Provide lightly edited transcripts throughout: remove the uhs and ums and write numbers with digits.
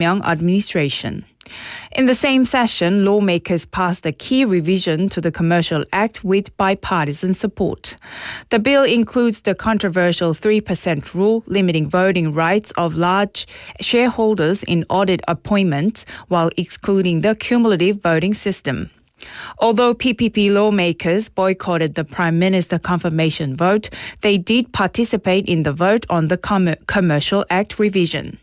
administration. In the same session, lawmakers passed a key revision to the Commercial Act with bipartisan support. The bill includes the controversial 3% rule limiting voting rights of large shareholders in audit appointments while excluding the cumulative voting system. Although PPP lawmakers boycotted the Prime Minister confirmation vote, they did participate in the vote on the Commercial Act revision.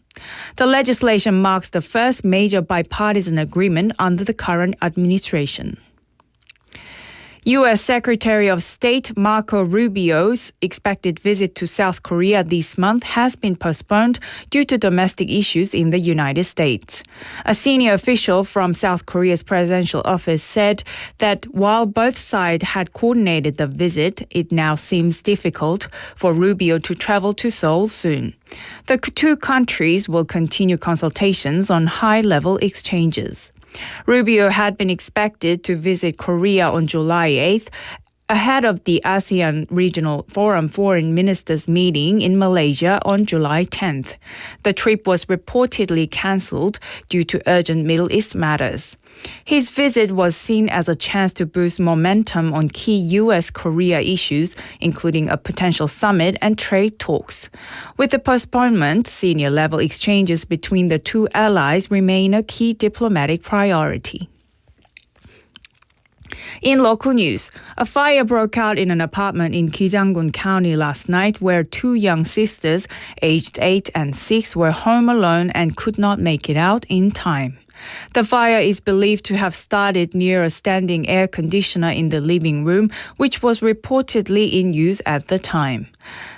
The legislation marks the first major bipartisan agreement under the current administration. U.S. Secretary of State Marco Rubio's expected visit to South Korea this month has been postponed due to domestic issues in the United States. A senior official from South Korea's presidential office said that while both sides had coordinated the visit, it now seems difficult for Rubio to travel to Seoul soon. The two countries will continue consultations on high-level exchanges. Rubio had been expected to visit Korea on July 8th ahead of the ASEAN Regional Forum Foreign Ministers meeting in Malaysia on July 10th. The trip was reportedly cancelled due to urgent Middle East matters. His visit was seen as a chance to boost momentum on key U.S.-Korea issues, including a potential summit and trade talks. With the postponement, senior-level exchanges between the two allies remain a key diplomatic priority. In local news, a fire broke out in an apartment in Gijanggun County last night where two young sisters, aged 8 and 6, were home alone and could not make it out in time. The fire is believed to have started near a standing air conditioner in the living room, which was reportedly in use at the time.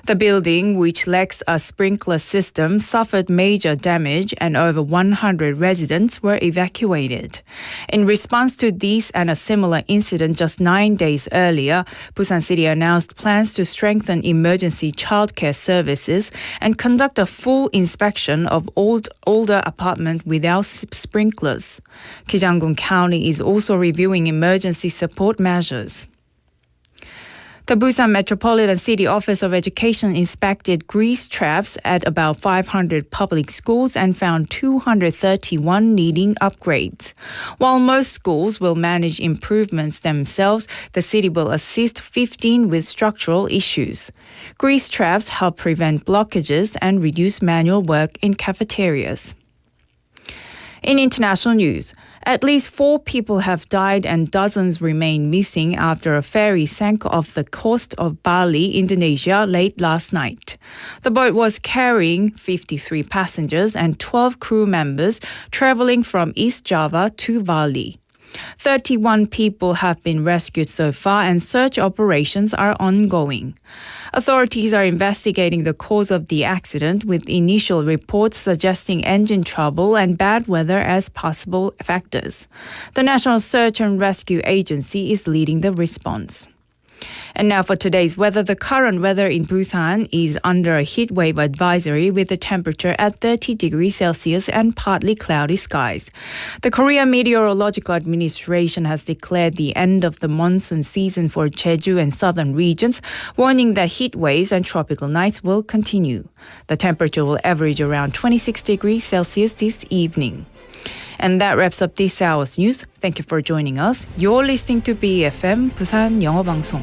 The building, which lacks a sprinkler system, suffered major damage and over 100 residents were evacuated. In response to this and a similar incident just 9 days earlier, Busan City announced plans to strengthen emergency childcare services and conduct a full inspection of older apartments without sprinklers. Gijanggun County is also reviewing emergency support measures. The Busan Metropolitan City Office of Education inspected grease traps at about 500 public schools and found 231 needing upgrades. While most schools will manage improvements themselves, the city will assist 15 with structural issues. Grease traps help prevent blockages and reduce manual work in cafeterias. In international news, at least 4 people have died and dozens remain missing after a ferry sank off the coast of Bali, Indonesia, late last night. The boat was carrying 53 passengers and 12 crew members traveling from East Java to Bali. 31 people have been rescued so far and search operations are ongoing. Authorities are investigating the cause of the accident with initial reports suggesting engine trouble and bad weather as possible factors. The National Search and Rescue Agency is leading the response. And now for today's weather. The current weather in Busan is under a heatwave advisory with a temperature at 30 degrees Celsius and partly cloudy skies. The Korean Meteorological Administration has declared the end of the monsoon season for Jeju and southern regions, warning that heat waves and tropical nights will continue. The temperature will average around 26 degrees Celsius this evening. And that wraps up this hour's news. Thank you for joining us. You're listening to BFM 부산 영어방송.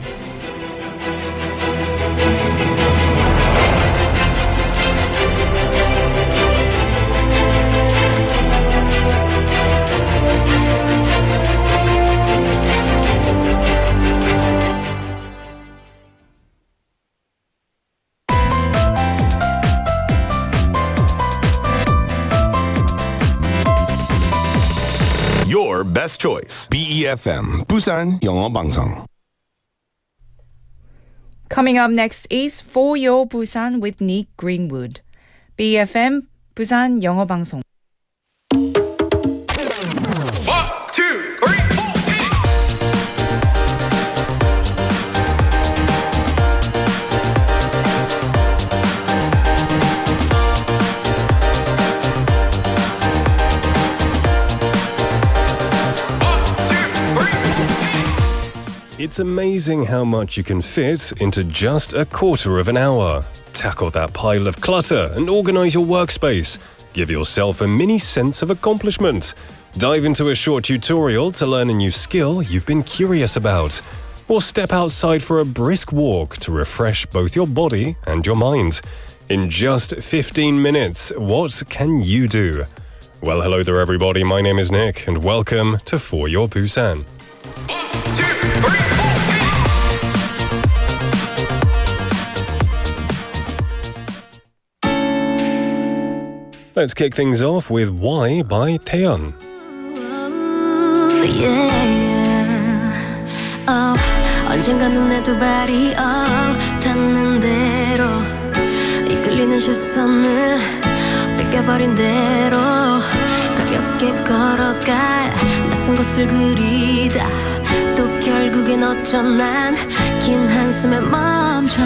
Your best choice. BEFM 부산 영어방송. Coming up next is For Your Busan with Nick Greenwood. BFM 부산 영어방송. 1, 2, 3, 4. It's amazing how much you can fit into just a quarter of an hour. Tackle that pile of clutter and organize your workspace. Give yourself a mini sense of accomplishment. Dive into a short tutorial to learn a new skill you've been curious about. Or step outside for a brisk walk to refresh both your body and your mind. In just 15 minutes, what can you do? Well, hello there everybody, my name is Nick and welcome to For Your Busan. 1, 2, 3, 4. Let's kick things off with Why by Taeyeon. 언젠가 눈에 두 발이 닿는 대로 이끌리는 시선을 뺏겨버린 대로 가볍게 걸어갈 낯선 곳을 그리다 또 결국엔 어쩌난 긴 한숨에 멈춰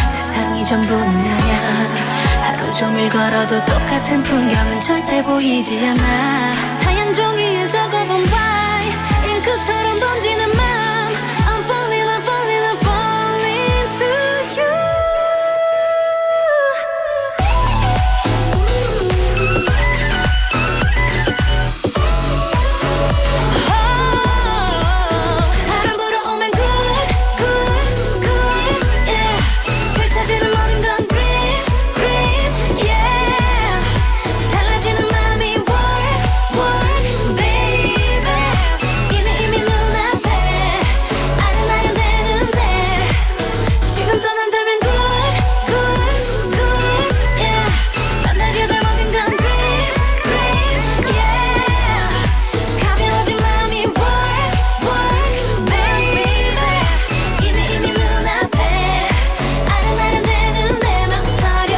세상이 전부는 아냐 하루 종일 걸어도 똑같은 풍경은 절대 보이지 않아 하얀 종이에 적어본 why 잉크처럼 번지는 맘 I'm falling, I'm falling, I'm falling to you 바람 불어오면 good, good, good yeah 펼쳐지는 모든 건 green, green yeah 달라지는 맘이 work, work baby 이미 눈앞에 아른아른대는데 지금 떠난다면 good, good, good yeah 만나게 될 모든 건 green, green yeah 가벼워진 맘이 work, work baby 이미 눈앞에 아른아른대는데 막 서려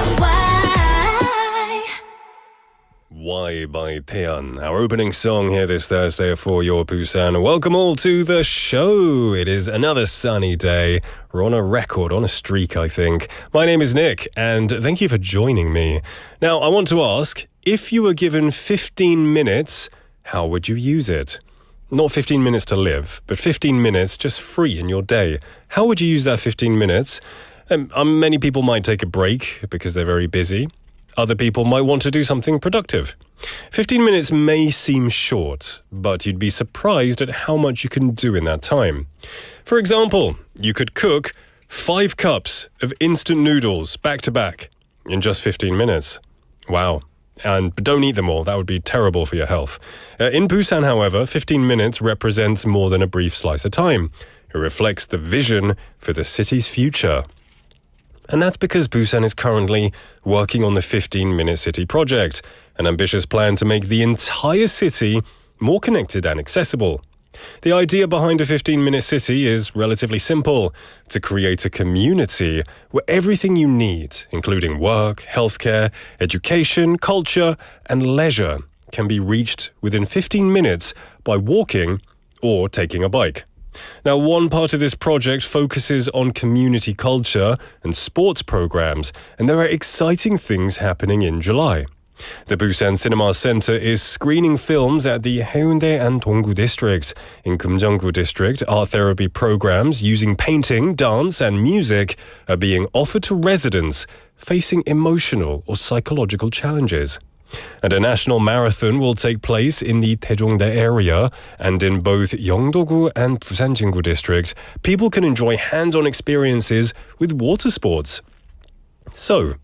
Why by Taeyeon, our opening song here this Thursday for Your Busan. Welcome all to the show. It is another sunny day. We're on a record, on a streak, I think. My name is Nick, and thank you for joining me. Now, I want to ask, if you were given 15 minutes, how would you use it? Not 15 minutes to live, but 15 minutes just free in your day. How would you use that 15 minutes? Many people might take a break because they're very busy. Other people might want to do something productive. 15 minutes may seem short, but you'd be surprised at how much you can do in that time. For example, you could cook 5 cups of instant noodles back to back in just 15 minutes. Wow. And don't eat them all, that would be terrible for your health. In Busan, however, 15 minutes represents more than a brief slice of time. It reflects the vision for the city's future. And that's because Busan is currently working on the 15-minute city project, an ambitious plan to make the entire city more connected and accessible. The idea behind a 15-minute city is relatively simple: to create a community where everything you need, including work, healthcare, education, culture, and leisure, can be reached within 15 minutes by walking or taking a bike. Now, one part of this project focuses on community culture and sports programs, and there are exciting things happening in July. The Busan Cinema Center is screening films at the Haeundae and Donggu district. In Kumjeonggu district, art therapy programs using painting, dance, and music are being offered to residents facing emotional or psychological challenges. And a national marathon will take place in the Taejongdae area, and in both Yeongdo-gu and Busan-jinggu district, people can enjoy hands-on experiences with water sports. So,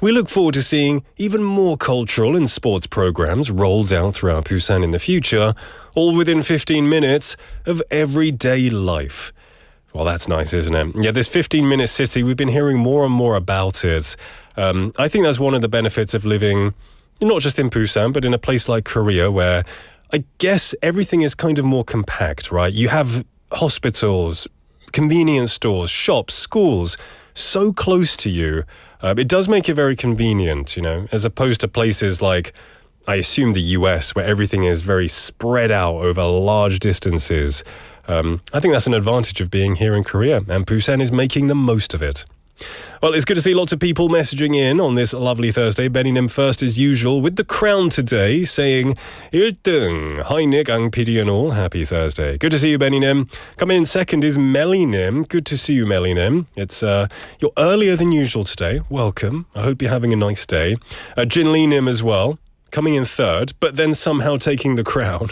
we look forward to seeing even more cultural and sports programs rolled out throughout Busan in the future, all within 15 minutes of everyday life. Well, that's nice, isn't it? Yeah, this 15-minute city, we've been hearing more and more about it. I think that's one of the benefits of living not just in Busan, but in a place like Korea, where I guess everything is kind of more compact, right? You have hospitals, convenience stores, shops, schools, so close to you. It does make it very convenient, as opposed to places like, I assume, the US, where everything is very spread out over large distances. I think that's an advantage of being here in Korea, and Busan is making the most of it. Well, it's good to see lots of people messaging in on this lovely Thursday. Benny Nim first as usual with the crown today, saying 1등. Hi Nick, Ang PD and all. Happy Thursday. Good to see you, Benny Nim. Coming in second is Melly Nim. Good to see you, Melly Nim. It's you're earlier than usual today. Welcome. I hope you're having a nice day. Jin Lee Nim as well. Coming in third, but then somehow taking the crown.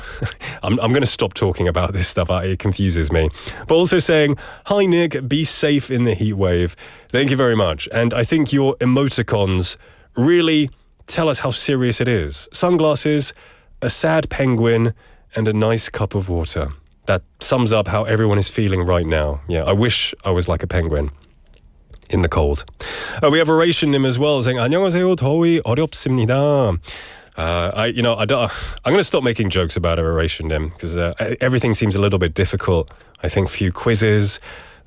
I'm going to stop talking about this stuff. It confuses me. But also saying, hi Nick, be safe in the heat wave. Thank you very much. And I think your emoticons really tell us how serious it is. Sunglasses, a sad penguin, and a nice cup of water. That sums up how everyone is feeling right now. Yeah, I wish I was like a penguin. In the cold. We have Oration Nim as well saying, 안녕하세요, 더위 어렵습니다. I'm going to stop making jokes about Oration Nim because everything seems a little bit difficult. I think few quizzes,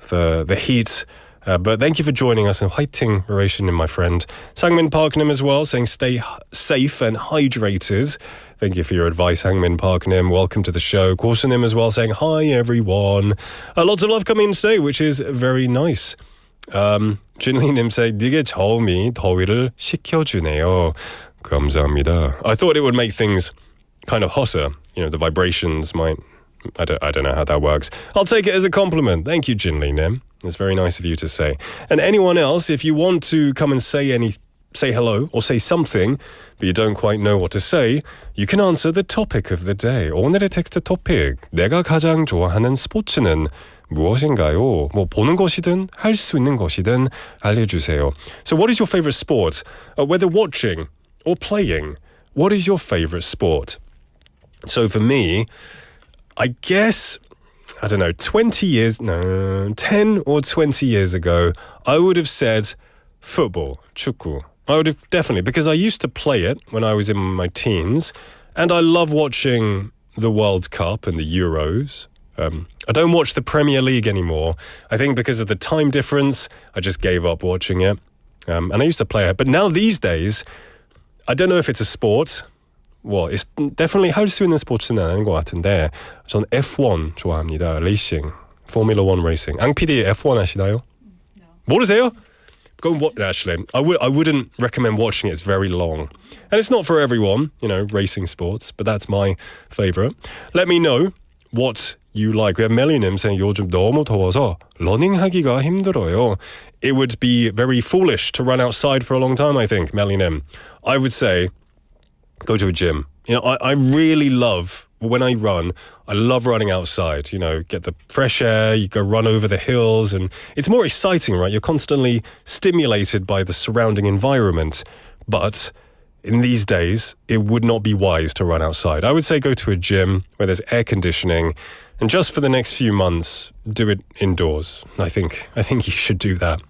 the heat. But thank you for joining us and 화이팅, Oration Nim, my friend. Sangmin Park Nim as well saying stay safe and hydrated. Thank you for your advice, Hangmin Park Nim. Welcome to the show. Korsa Nim as well saying hi everyone. Lots of love coming in today, which is very nice. Jinli Nim say 네게 저음이 더위를 식혀주네요. 감사합니다. I thought it would make things kind of hotter. The vibrations might. I don't know how that works. I'll take it as a compliment. Thank you, Jinli Nim. It's very nice of you to say. And anyone else, if you want to come and say hello or say something, but you don't quite know what to say, you can answer the topic of the day. 오늘의 텍스트 토픽. 내가 가장 좋아하는 스포츠는 무엇인가요? 보는 것이든 할 수 있는 것이든 알려주세요. So what is your favorite sport? Whether watching or playing, what is your favorite sport? So for me, I guess, 10 or 20 years ago, I would have said football, 축구. I would have definitely, because I used to play it when I was in my teens, and I love watching the World Cup and the Euros. I don't watch the Premier League anymore. I think because of the time difference, I just gave up watching it. And I used to play it. But now these days, I don't know if it's a sport. Well, it's definitely 할 수 있는 스포츠는 아닌 것 같은데 전 F1 좋아합니다. 레이싱, Formula 1 racing. 앙 PD F1 아시나요? No. 모르세요? Go and watch. Actually, I wouldn't recommend watching it. It's very long, and it's not for everyone. Racing sports. But that's my favorite. Let me know what you like. We have Melinim saying 요즘 너무 더워서 러닝하기가 힘들어요. It would be very foolish to run outside for a long time, I think, Melinim. I would say go to a gym. I really love, when I run, I love running outside. Get the fresh air, you go run over the hills, and it's more exciting, right? You're constantly stimulated by the surrounding environment. But in these days, it would not be wise to run outside. I would say go to a gym where there's air conditioning And just for the next few months, do it indoors. I think you should do that.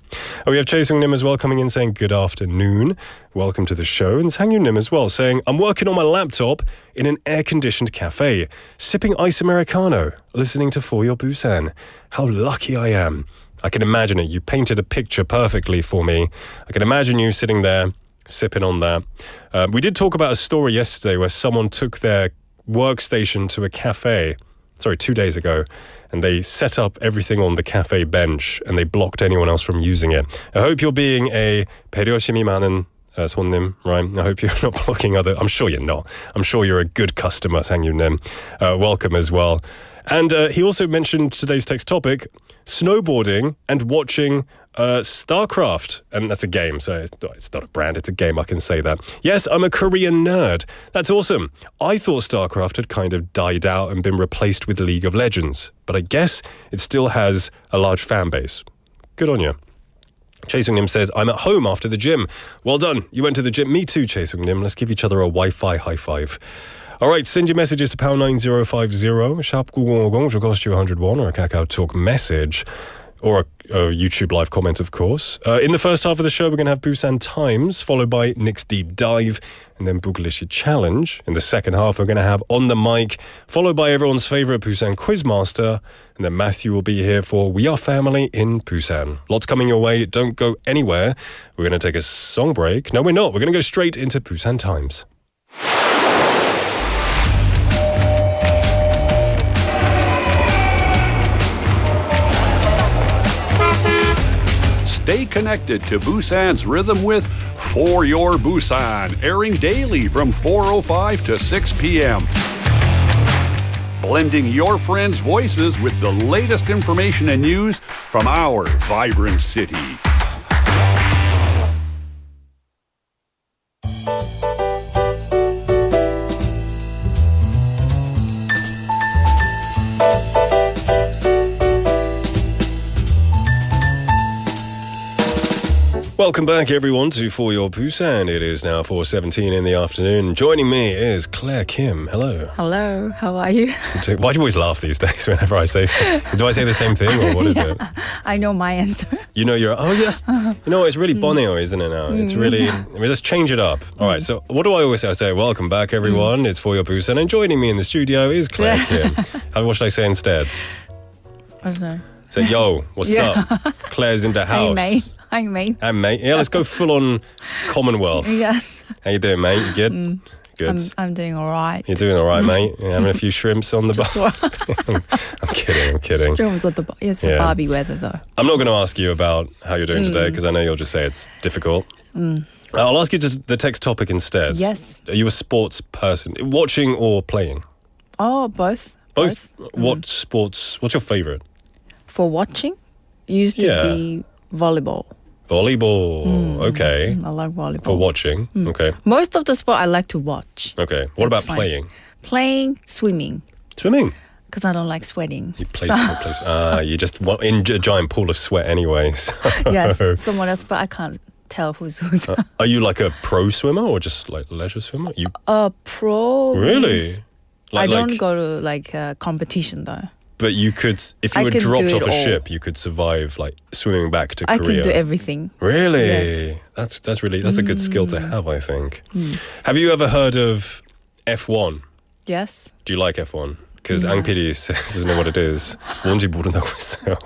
We have Chae Sung Nim as well coming in saying good afternoon. Welcome to the show. And Sang Yoon Nim as well saying, I'm working on my laptop in an air-conditioned cafe, sipping ice Americano, listening to For Your Busan. How lucky I am. I can imagine it. You painted a picture perfectly for me. I can imagine you sitting there, sipping on that. We did talk about a story yesterday where someone took their workstation to a cafe, 2 days ago, and they set up everything on the cafe bench and they blocked anyone else from using it. I hope you're being a 배려심이 많은 손님, right? I hope you're not blocking other... I'm sure you're not. I'm sure you're a good customer, Sang-Yoon Nim. Welcome as well. And he also mentioned today's text topic, snowboarding and watching StarCraft. And that's a game, so it's not a brand, it's a game, I can say that. Yes, I'm a Korean nerd. That's awesome. I thought StarCraft had kind of died out and been replaced with League of Legends. But I guess it still has a large fan base. Good on you. Chae Sung Nim says, I'm at home after the gym. Well done. You went to the gym. Me too, Chae Sung Nim. Let's give each other a Wi-Fi high five. All right, send your messages to pound 9050, sharp 9050, which will cost you 100 won, or a Kakao Talk message, or a YouTube live comment, of course. In the first half of the show, we're going to have Busan Times, followed by Nick's Deep Dive, and then Buglishi Challenge. In the second half, we're going to have On the Mic, followed by everyone's favorite Busan Quizmaster, and then Matthew will be here for We Are Family in Busan. Lots coming your way. Don't go anywhere. We're going to take a song break. No, we're not. We're going to go straight into Busan Times. Stay connected to Busan's rhythm with For Your Busan, airing daily from 4:05 to 6 p.m. Blending your friends' voices with the latest information and news from our vibrant city. Welcome back, everyone, to For Your Busan. It is now 4:17 in the afternoon. Joining me is Claire Kim. Hello. Hello, how are you? Why do you always laugh these days whenever I say so? Do I say the same thing, or what is it? I know my answer. You know your... Oh, yes. You know, it's really boneo, isn't it now? It's really... let's change it up. All right, so what do I always say? I say, welcome back, everyone. It's For Your Busan. And joining me in the studio is Claire Kim. What should I say instead? I don't know. Say, yo, what's up? Claire's in the house. Hey, mate. Hi, mate. And mate. Yeah, let's go full on Commonwealth. Yes. How you doing, mate? You good? Good. I'm doing all right. You're doing all right, mate? You're having a few shrimps on the bar? I'm kidding. Shrimps at the bar. It's Barbie weather, though. I'm not going to ask you about how you're doing today, because I know you'll just say it's difficult. I'll ask you the text topic instead. Yes. Are you a sports person? Watching or playing? Oh, both. Both? What sports? What's your favourite? For watching, used to be volleyball. Volleyball. Okay. I like volleyball. For watching. Okay. Most of the sport I like to watch. Okay. What about playing? Playing, swimming. Swimming? Because I don't like sweating. You place. You just want in a giant pool of sweat anyway. So. Yes, someone else, but I can't tell who's. Are you like a pro swimmer or just like leisure swimmer? You pro. Really? I don't go to like a competition though. But you could, if you were dropped off a ship, you could survive like swimming back to Korea. I can do everything. Really? Yes. That's a good skill to have, I think. Have you ever heard of F1? Yes. Do you like F1? Because Ang PD doesn't know what it is. 뭔지 모른다고 했어요.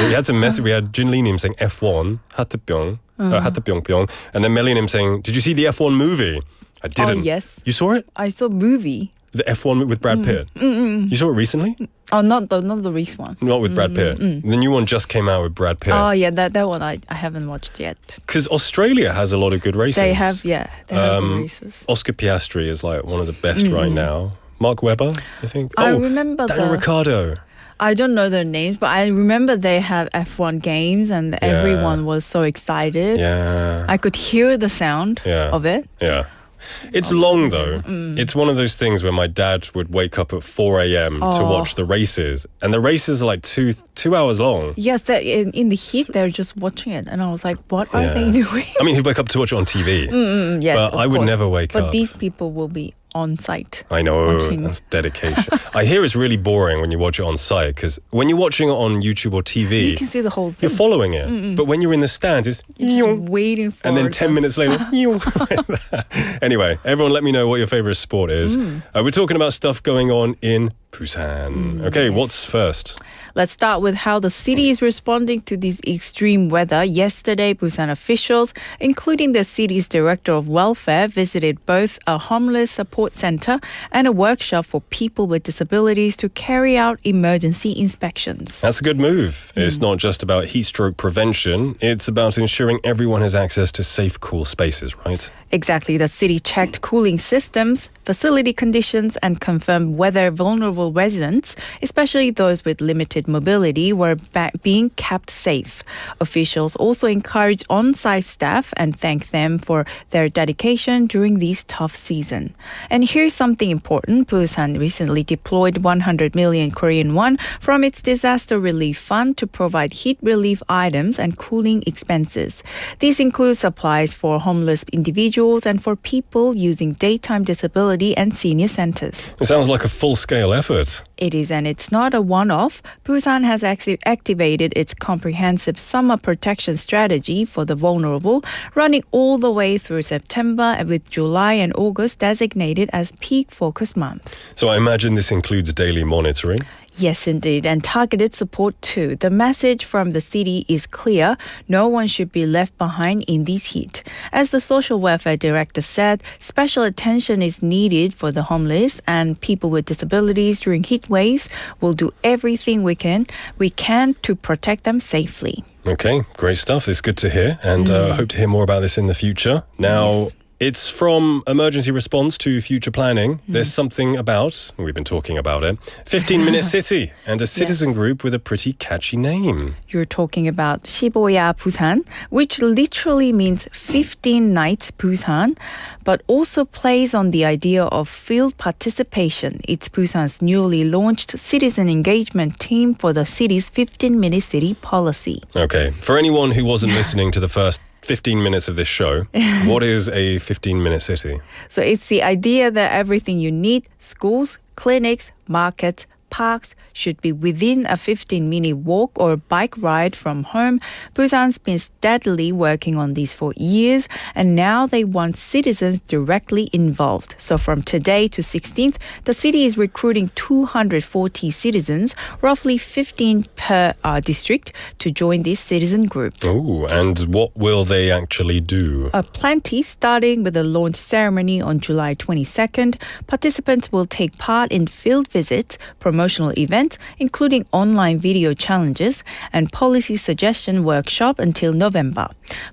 We had some message. We had Jin Lee Nim saying F1, 하트병, 하트병병, and then Melly Nim saying, "Did you see the F1 movie?" I didn't. Oh yes. You saw it? I saw movie. The F1 with Brad Pitt. You saw it recently? Oh, not the recent one. Not with Brad Pitt. The new one just came out with Brad Pitt. Oh yeah, that one I haven't watched yet. Because Australia has a lot of good races. They have good races. Oscar Piastri is like one of the best right now. Mark Webber, I think. I remember Daniel Ricciardo. I don't know their names, but I remember they have F1 games and everyone was so excited. Yeah. I could hear the sound of it. Yeah. It's long though. It's one of those things where my dad would wake up at 4 a.m. to watch the races, and the races are like two hours long. Yes, in the heat they're just watching it, and I was like, what are they doing? I mean, he'd wake up to watch it on TV. Yes, but I would never wake up. But these people will be on site. I know, watching. that's dedication. I hear it's really boring when you watch it on site because when you're watching it on YouTube or TV, You can see the whole thing. you're following it. But when you're in the stands, it's You're just waiting for and then 10 minutes later, anyway, everyone let me know what your favorite sport is. We're talking about stuff going on in Busan. Okay, what's first? Let's start with how the city is responding to this extreme weather. Yesterday, Busan officials, including the city's director of welfare, visited both a homeless support center and a workshop for people with disabilities to carry out emergency inspections. That's a good move. It's not just about heat stroke prevention, it's about ensuring everyone has access to safe, cool spaces, right? Exactly. The city checked cooling systems, facility conditions, and confirmed whether vulnerable residents, especially those with limited mobility, were being kept safe. Officials also encouraged on-site staff and thanked them for their dedication during this tough season. And here's something important. Busan recently deployed 100 million Korean won from its disaster relief fund to provide heat relief items and cooling expenses. These include supplies for homeless individuals and for people using daytime disability and senior centers. It sounds like a full-scale effort. It is, and it's not a one-off. Busan has activated its comprehensive summer protection strategy for the vulnerable, running all the way through September, with July and August designated as peak focus months. So I imagine this includes daily monitoring. Yes, indeed, and targeted support too. The message from the city is clear. No one should be left behind in this heat. As the social welfare director said, special attention is needed for the homeless and people with disabilities during heat waves. We'll do everything we can to protect them safely. Okay, great stuff. It's good to hear, and hope to hear more about this in the future. Now, it's from emergency response to future planning. There's something about, we've been talking about it, 15-minute city and a citizen group with a pretty catchy name. You're talking about 15야 Busan, which literally means 15 nights Busan, but also plays on the idea of field participation. It's Busan's newly launched citizen engagement team for the city's 15-minute city policy. Okay, for anyone who wasn't listening to the first 15 minutes of this show, what is a 15-minute city? So it's the idea that everything you need, schools, clinics, markets, parks, should be within a 15-minute walk or bike ride from home. Busan's been steadily working on this for years, and now they want citizens directly involved. So from today to 16th, the city is recruiting 240 citizens, roughly 15 per district, to join this citizen group. Oh, and what will they actually do? Plenty, starting with the launch ceremony on July 22nd. Participants will take part in field visits, promotional events, including online video challenges and policy suggestion workshop until November.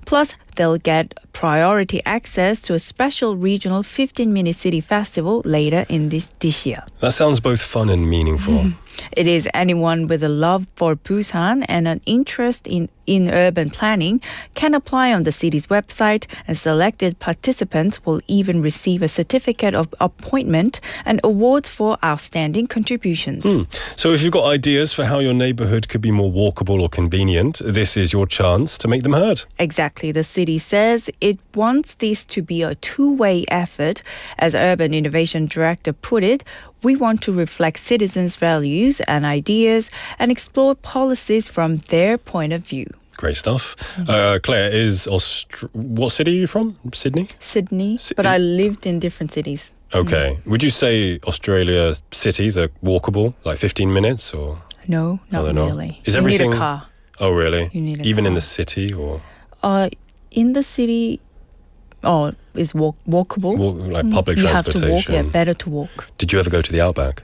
Plus, they'll get priority access to a special regional 15-minute city festival later in this year. That sounds both fun and meaningful. It is anyone with a love for Busan and an interest in urban planning can apply on the city's website, and selected participants will even receive a certificate of appointment and awards for outstanding contributions. So if you've got ideas for how your neighborhood could be more walkable or convenient, this is your chance to make them heard. Exactly. The city says it wants this to be a two-way effort. As Urban Innovation Director put it, we want to reflect citizens' values and ideas and explore policies from their point of view. Great stuff. Claire, what city are you from? Sydney? Sydney, but I lived in different cities. Okay. Would you say Australia cities are walkable, like 15 minutes? Or No, not they're not? really. Is you everything- need a car. Oh, really? You need a Even in car. the city? Or In the city, is walkable. like public You have to transportation? walk, better to walk. Did you ever go to the Outback?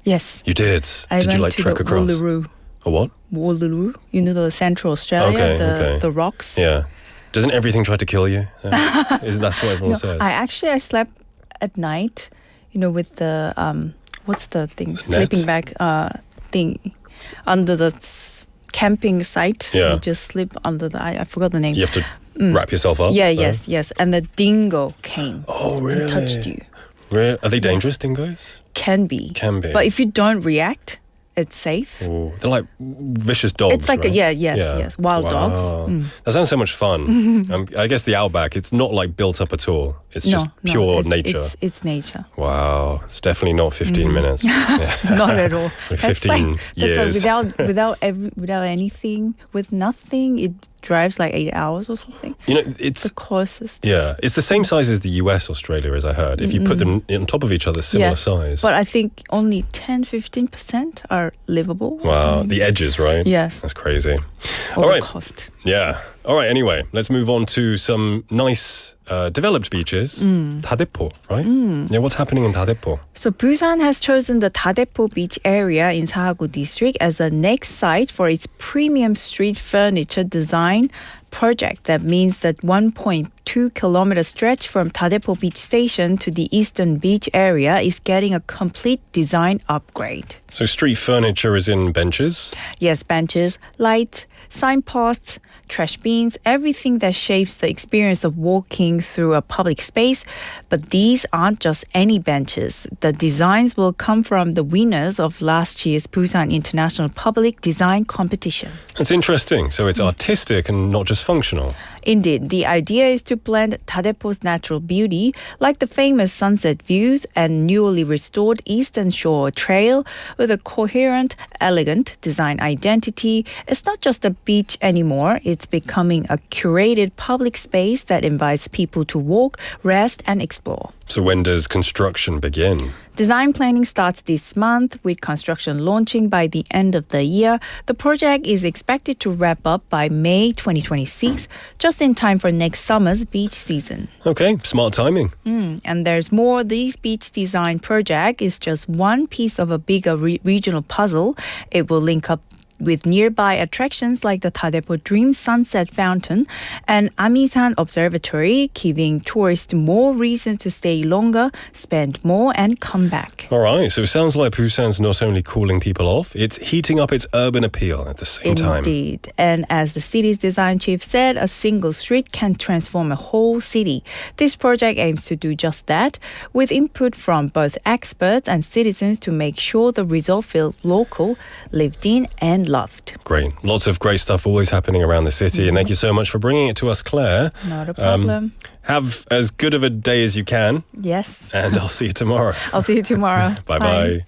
Yes. You did? I Did went you like to trek the across? Uluru. A what? Uluru, you know, the Central Australia, Okay. the rocks. Yeah. Doesn't everything try to kill you? That's what everyone says. I slept at night, with the what's the thing? Net? Sleeping bag thing under the camping site. Yeah. You just sleep under the I forgot the name. You have to wrap yourself up? Yeah, though? yes. And the dingo came. Oh, really? And touched you. Really? Are they dangerous, dingoes? Can be. Can be. But if you don't react, it's safe. Ooh, they're like vicious dogs, It's like right? yes, wild dogs. That sounds so much fun. I guess the outback, it's not like built up at all. It's just pure it's, nature. It's nature. Wow, it's definitely not 15 minutes. Yeah. Not at all. Like 15 years. Without anything, with nothing, it drives like 8 hours or something. You know, it's The closest. yeah, it's the same size as the US, Australia, as I heard. If you put them on top of each other, similar size. But I think only 10-15% are livable. or Wow, something. the edges, right? Yes. That's crazy. All All the right. cost. Yeah. All right, anyway, let's move on to some nice developed beaches. 다대포, right? Yeah, what's happening in 다대포? So Busan has chosen the Daepo Beach area in Sahagu district as the next site for its premium street furniture design project. That means that 1.2 kilometer stretch from Daepo Beach Station to the eastern beach area is getting a complete design upgrade. So street furniture is in benches. Yes, benches, lights, signposts, trash bins, everything that shapes the experience of walking through a public space. But these aren't just any benches. The designs will come from the winners of last year's Busan International Public Design Competition. That's interesting. So it's artistic and not just functional. Indeed, the idea is to blend Daepo's natural beauty, like the famous sunset views and newly restored Eastern Shore Trail, with a coherent, elegant design identity. It's not just a beach anymore. It's becoming a curated public space that invites people to walk, rest, and explore. So when does construction begin? Design planning starts this month, with construction launching by the end of the year. The project is expected to wrap up by May 2026, just in time for next summer's beach season. Okay, smart timing. And there's more. This beach design project is just one piece of a bigger regional puzzle. It will link up with nearby attractions like the Daepo Dream Sunset Fountain and Amisan Observatory, giving tourists more reason to stay longer, spend more, and come back. All right, so it sounds like Busan's not only cooling people off, it's heating up its urban appeal at the same time. Indeed. And as the city's design chief said, a single street can transform a whole city. This project aims to do just that, with input from both experts and citizens to make sure the result feels local, lived in, and loved. Great. Lots of great stuff always happening around the city. And thank you so much for bringing it to us, Claire. Not a problem. Have as good of a day as you can. Yes. And I'll see you tomorrow. I'll see you tomorrow. Bye-bye.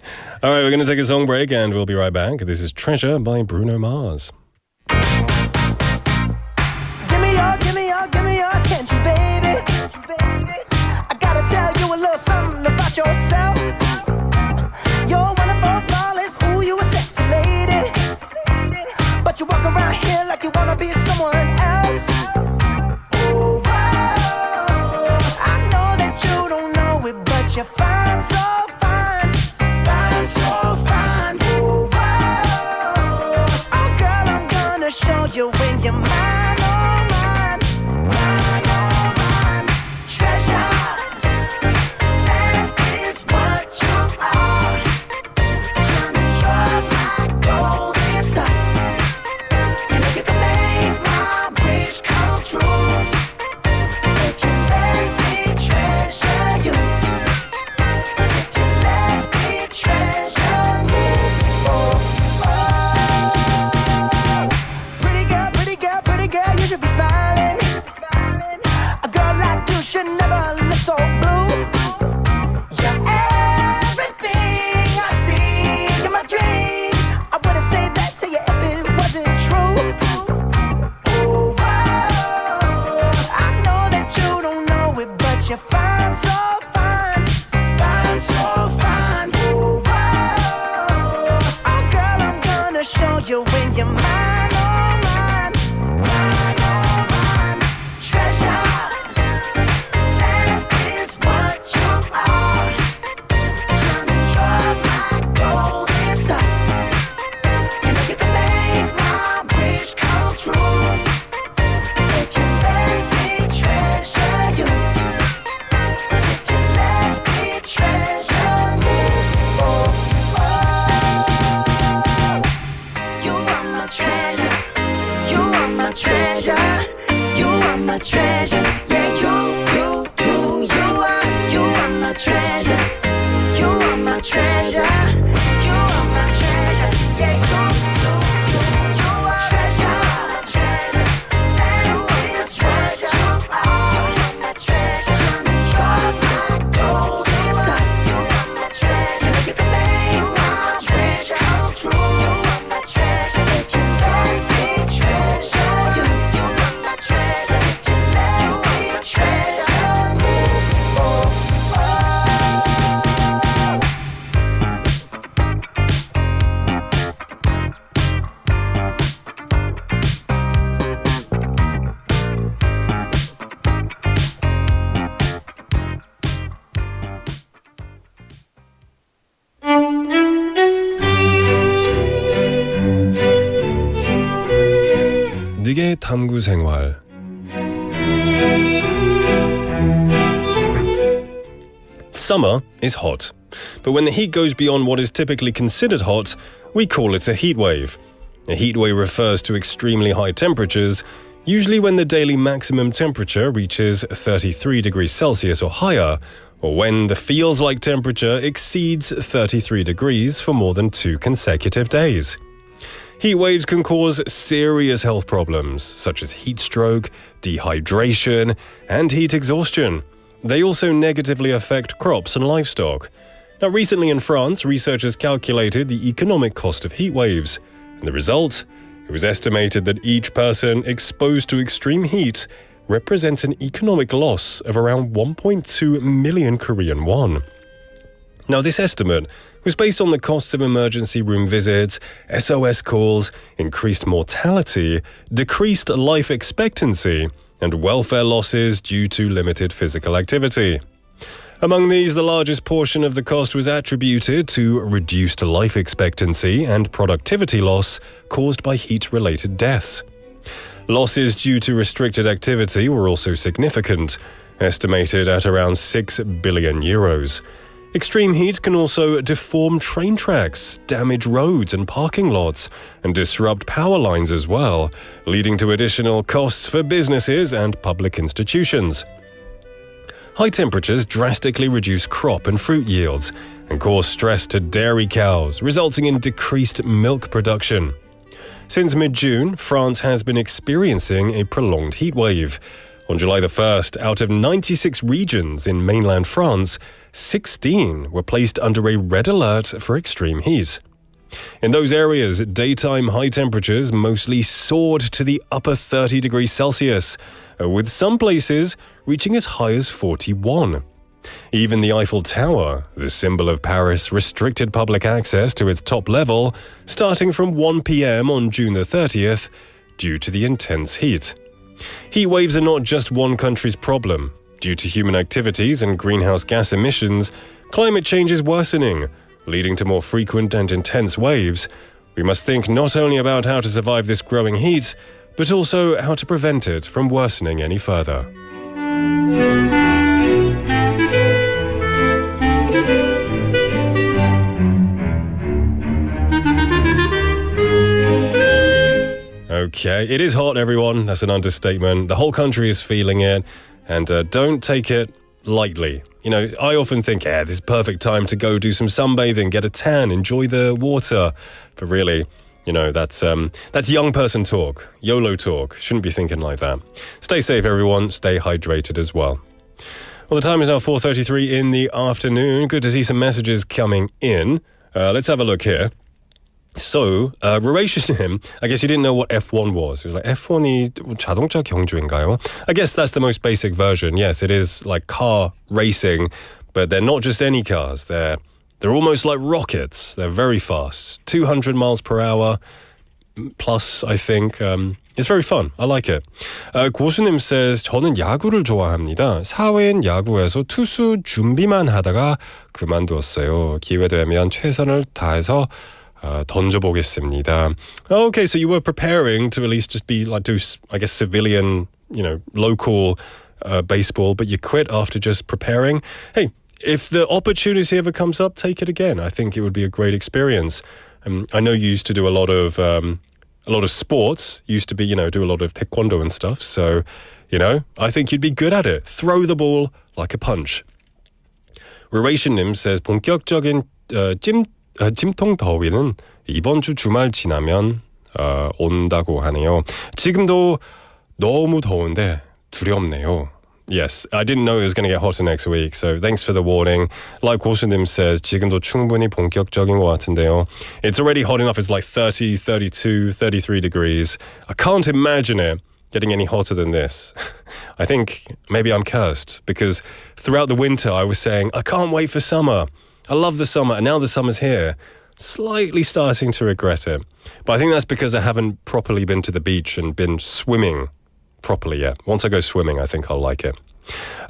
All right, we're going to take a song break and we'll be right back. This is Treasure by Bruno Mars. Give me your attention, baby. I gotta tell you a little something about yourself. You're wonderful, flawless, ooh, you a sexy lady. But you walk around here like you wanna be someone else. Ooh, wow. I know that you don't know it, but you're fine, so fine, fine, so fine. Ooh, wow. Oh, girl, I'm gonna show you when you're mine, oh, mine, mine, oh, mine. Treasure, that is what you are. Honey, you're my golden star. You know you can make my wish come true if you let me treasure you. If you let me treasure you. Oh, oh. Pretty girl, pretty girl, you should be smiling. A girl like you should never look so blue. You're everything I see in my dreams. I wouldn't say that to you if it wasn't true. Ooh, wow. I know that you don't know it, but you're fine, so fine, fine, so fine. Ooh, wow. Oh, girl, I'm gonna show you when you're mine, oh, mine, mine, oh, mine. Treasure, that is what you are. Honey, you're my golden star. You know you can make my wish come true if you let me treasure you. If you let me treasure you. Oh, oh. You are my treasure. You are my treasure. You are my treasure. Yeah, you are my treasure. You are my treasure. You are my treasure. 이주노동자의 탐구생활. Summer is hot, but when the heat goes beyond what is typically considered hot, we call it a heatwave. A heatwave refers to extremely high temperatures, usually when the daily maximum temperature reaches 33 degrees Celsius or higher, or when the feels-like temperature exceeds 33 degrees for more than 2 consecutive days. Heat waves can cause serious health problems, such as heat stroke, dehydration, and heat exhaustion. They also negatively affect crops and livestock. Now, recently in France, researchers calculated the economic cost of heat waves. And the result? It was estimated that each person exposed to extreme heat represents an economic loss of around 1.2 million Korean won. Now, this estimate was based on the costs of emergency room visits, SOS calls, increased mortality, decreased life expectancy, and welfare losses due to limited physical activity. Among these, the largest portion of the cost was attributed to reduced life expectancy and productivity loss caused by heat-related deaths. Losses due to restricted activity were also significant, estimated at around 6 billion euros. Extreme heat can also deform train tracks, damage roads and parking lots, and disrupt power lines as well, leading to additional costs for businesses and public institutions. High temperatures drastically reduce crop and fruit yields and cause stress to dairy cows, resulting in decreased milk production. Since mid-June, France has been experiencing a prolonged heat wave. On July the 1st, out of 96 regions in mainland France, 16 were placed under a red alert for extreme heat. In those areas, daytime high temperatures mostly soared to the upper 30 degrees Celsius, with some places reaching as high as 41. Even the Eiffel Tower, the symbol of Paris, restricted public access to its top level starting from 1 p.m. on June the 30th due to the intense heat. Heat waves are not just one country's problem. Due to human activities and greenhouse gas emissions, climate change is worsening, leading to more frequent and intense waves. We must think not only about how to survive this growing heat, but also how to prevent it from worsening any further. Okay, it is hot, everyone. That's an understatement. The whole country is feeling it, and don't take it lightly. You know, I often think, this is perfect time to go do some sunbathing, get a tan, enjoy the water. But really, you know, that's young person talk, YOLO talk. Shouldn't be thinking like that. Stay safe, everyone. Stay hydrated as well. Well, the time is now 4:33 in the afternoon. Good to see some messages coming in. Let's have a look here. So, Rurationim, I guess you didn't know what F1 was. It was like, F1이 자동차 경주인가요? I guess that's the most basic version. Yes, it is like car racing, but they're not just any cars. They're almost like rockets. They're very fast. 200 miles per hour plus, I think. It's very fun. I like it. 고수님 says, 저는 야구를 좋아합니다. 사회인 야구에서 투수 준비만 하다가 그만두었어요. 기회 되면 최선을 다해서 던져보겠습니다. Okay, so you were preparing to at least just be like do, I guess, civilian, you know, local baseball, but you quit after just preparing. Hey, if the opportunity ever comes up, take it again. I think it would be a great experience. I know you used to do a lot of sports. You used to be, you know, do a lot of taekwondo and stuff. So, you know, I think you'd be good at it. Throw the ball like a punch. Ruration님 says, 본격적인 찜통 더위는 이번 주 주말 지나면 온다고 하네요. 지금도 너무 더운데 두렵네요. Yes, I didn't know it was going to get hotter next week, so thanks for the warning. Like 고수님 says, 지금도 충분히 본격적인 것 같은데요. It's already hot enough, it's like 30, 32, 33 degrees. I can't imagine it getting any hotter than this. I think maybe I'm cursed, because throughout the winter I was saying, I can't wait for summer. I love the summer, and now the summer's here. Slightly starting to regret it. But I think that's because I haven't properly been to the beach and been swimming properly yet. Once I go swimming, I think I'll like it.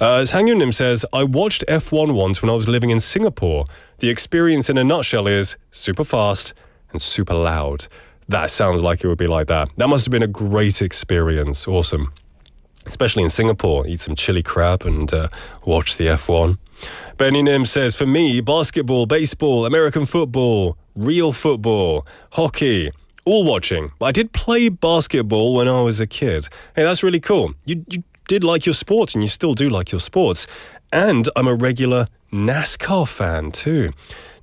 Sangyunim says, I watched F1 once when I was living in Singapore. The experience in a nutshell is super fast and super loud. That sounds like it would be like that. That must have been a great experience. Awesome. Especially in Singapore. Eat some chili crab and watch the F1. Benny Nim says, for me, basketball, baseball, American football, real football, hockey, all watching. I did play basketball when I was a kid. Hey, that's really cool. You did like your sports and you still do like your sports. And I'm a regular NASCAR fan too.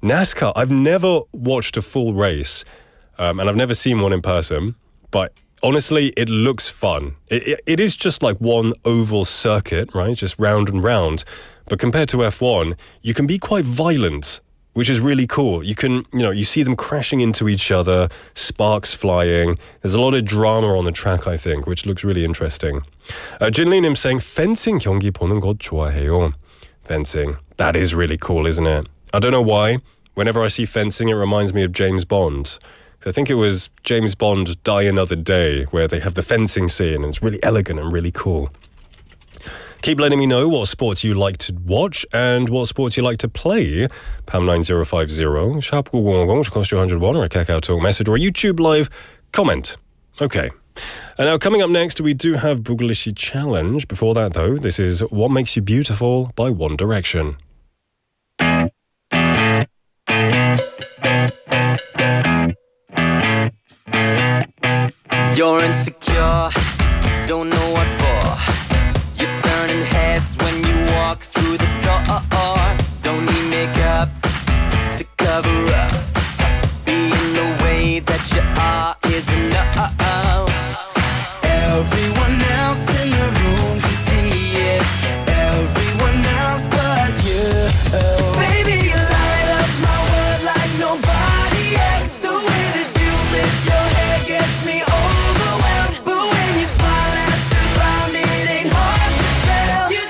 NASCAR, I've never watched a full race and I've never seen one in person, but honestly, it looks fun. It is just like one oval circuit, right? Just round and round. But compared to F1, you can be quite violent, which is really cool. You can, you see them crashing into each other, sparks flying. There's a lot of drama on the track, I think, which looks really interesting. Jinlinim saying, fencing 경기 보는 것 좋아해요. Fencing. That is really cool, isn't it? I don't know why. Whenever I see fencing, it reminds me of James Bond. I think it was James Bond Die Another Day, where they have the fencing scene, and it's really elegant and really cool. Keep letting me know what sports you like to watch and what sports you like to play. Pound 9050, sharp 910, which costs you 101, or a Kakao Talk message, or a YouTube live comment. Okay. And now coming up next, we do have Buglisi Challenge. Before that, though, this is What Makes You Beautiful by One Direction. You're insecure, don't know what for. You're turning heads when you walk through the door. Don't need makeup to cover up. Being the way that you are is enough. Everyone else in the room can see it. Everyone else but you. Baby, you light up my world like nobody else. The way that you flip your hair gets me overwhelmed. But when you smile at the ground, it ain't hard to tell. You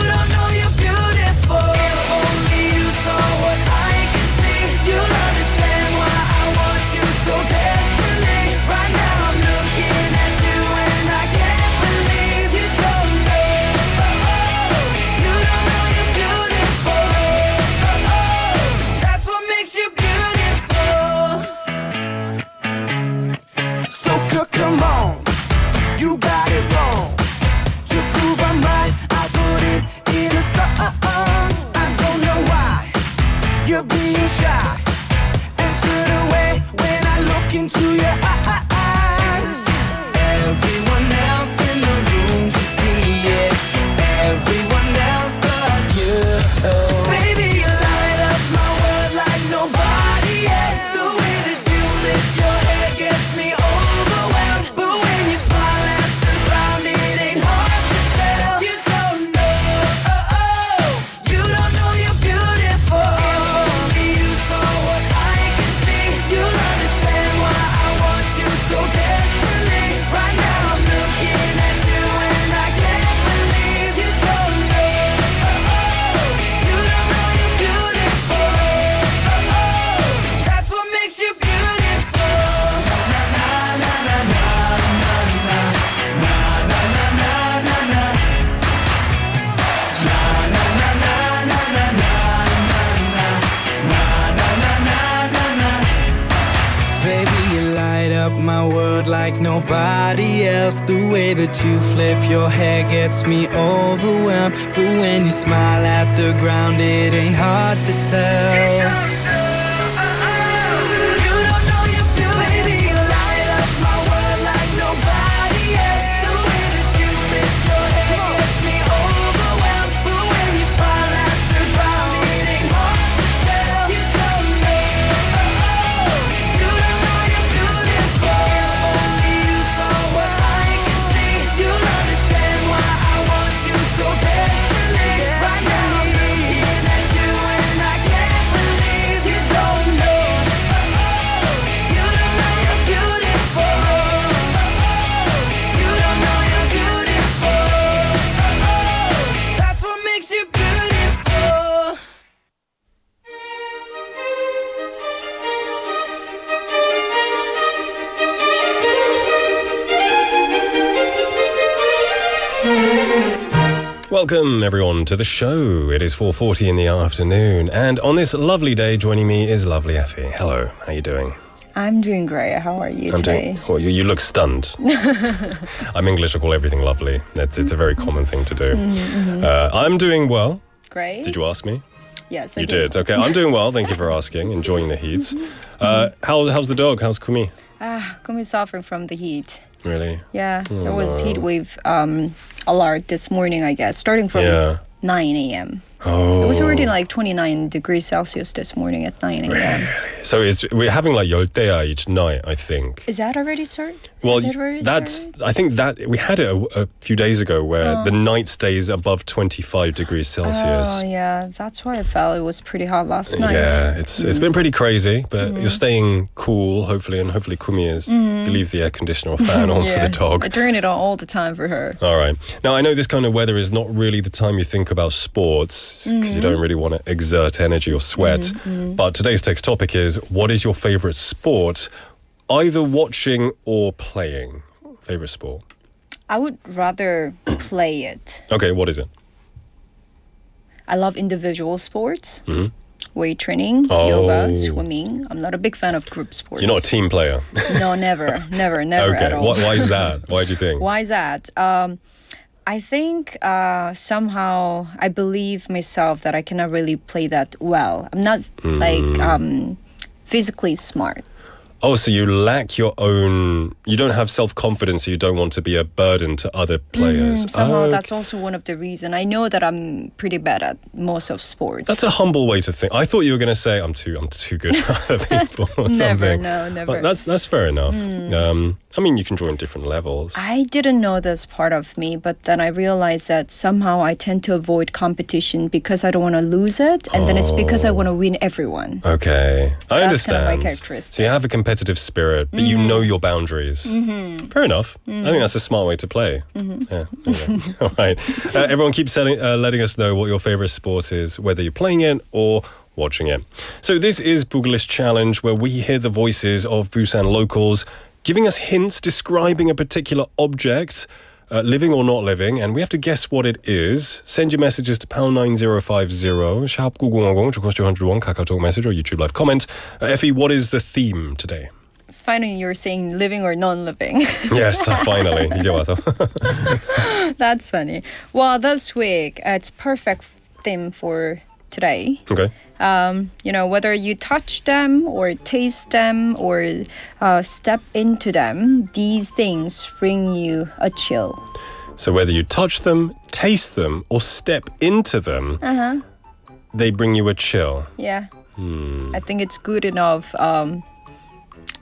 don't know you're beautiful. If only you saw what I can see, you'll understand why I want you so desperately. Right now I'm looking at you and I can't believe you don't know. You don't know you're beautiful. That's what makes you beautiful. So come on, you got it wrong. To prove I'm right, I put it in a song. I don't know why you're being shy and turn away when I look into your eyes. Everyone else in the room can see it. Everyone else but you. Baby, you light up my world like nobody else. The way that you flip your hair gets me overwhelmed. But when you smile at the ground, it ain't hard to tell. You don't know you're beautiful. If only you saw what I can see, you'll understand why I want you so desperately. Right now I'm looking at you and I can't believe you don't know. You don't know you're beautiful. That's what makes you beautiful. Baby, you light up my world like nobody else. The way that you flip your hair gets me overwhelmed. But when you smile at the ground, it ain't hard to tell. You don't know you're beautiful. Baby, you light up my world like nobody else. The way that you flip your hair gets me overwhelmed. But when you smile at the ground, it ain't hard to tell. You don't know you're beautiful. If only you saw what I can see, you'll understand why I want you so desperately. Right now I'm looking at you and I can't believe Welcome everyone to the show. It is 4:40 in the afternoon, and on this lovely day, joining me is lovely Effie. Hello, how you doing? I'm doing great. How are you today? Well, you look stunned. I'm English. I call everything lovely. It's a very common thing to do. I'm doing well. Great. Did you ask me? Yes, You did. Okay, I'm doing well. Thank you for asking. Enjoying the heat. How's the dog? How's Kumi? Kumi's suffering from the heat. Really? Yeah, there was heatwave alert this morning, I guess, starting from 9 a.m. Oh. It was already like 29 degrees Celsius this morning at 9 a.m. Really? So we're having like 열대야 each night, I think. Is that already started? Well, Is it already started? I think that we had it a few days ago where the night stays above 25 degrees Celsius. Oh, yeah, that's why I felt it was pretty hot last night. Yeah, it's been pretty crazy, but you're staying cool, hopefully, and hopefully Kumi is. You leave the air conditioner or fan on for the dog. I turn it on all the time for her. All right. Now, I know this kind of weather is not really the time you think about sports because you don't really want to exert energy or sweat. But today's text topic is, what is your favorite sport, either watching or playing? Favorite sport? I would rather play it. Okay, what is it? I love individual sports. Weight training, yoga, swimming. I'm not a big fan of group sports. You're not a team player? No, never Okay, at all. why is that? Why do you think? Why is that? I think somehow I believe myself that I cannot really play that well. I'm not physically smart. Oh, so you lack your own... You don't have self-confidence, so you don't want to be a burden to other players. Somehow that's also one of the reasons. I know that I'm pretty bad at most of sports. That's a humble way to think. I thought you were going to say, I'm too good at other people or something. Never. But that's fair enough. I mean, you can join different levels. I didn't know this part of me, but then I realized that somehow I tend to avoid competition because I don't want to lose it, and then it's because I want to win everyone. Okay, I understand. That's kind of my characteristic. So you have a competitive spirit, but you know your boundaries. Fair enough. I think that's a smart way to play. Yeah. Okay. All right. Everyone keeps letting us know what your favorite sport is, whether you're playing it or watching it. So this is Buglish Challenge, where we hear the voices of Busan locals giving us hints describing a particular object, living or not living, and we have to guess what it is. Send your messages to #9050, sharp 9010, to cost 201, KakaoTalk message or YouTube live comment. Effie, what is the theme today? Finally, you're saying living or non-living. Yes, finally. 이제 와서. That's funny. Well, this week, it's perfect theme for today. Okay. Whether you touch them or taste them or step into them, these things bring you a chill. So whether you touch them, taste them, or step into them, they bring you a chill. Yeah. I think it's good enough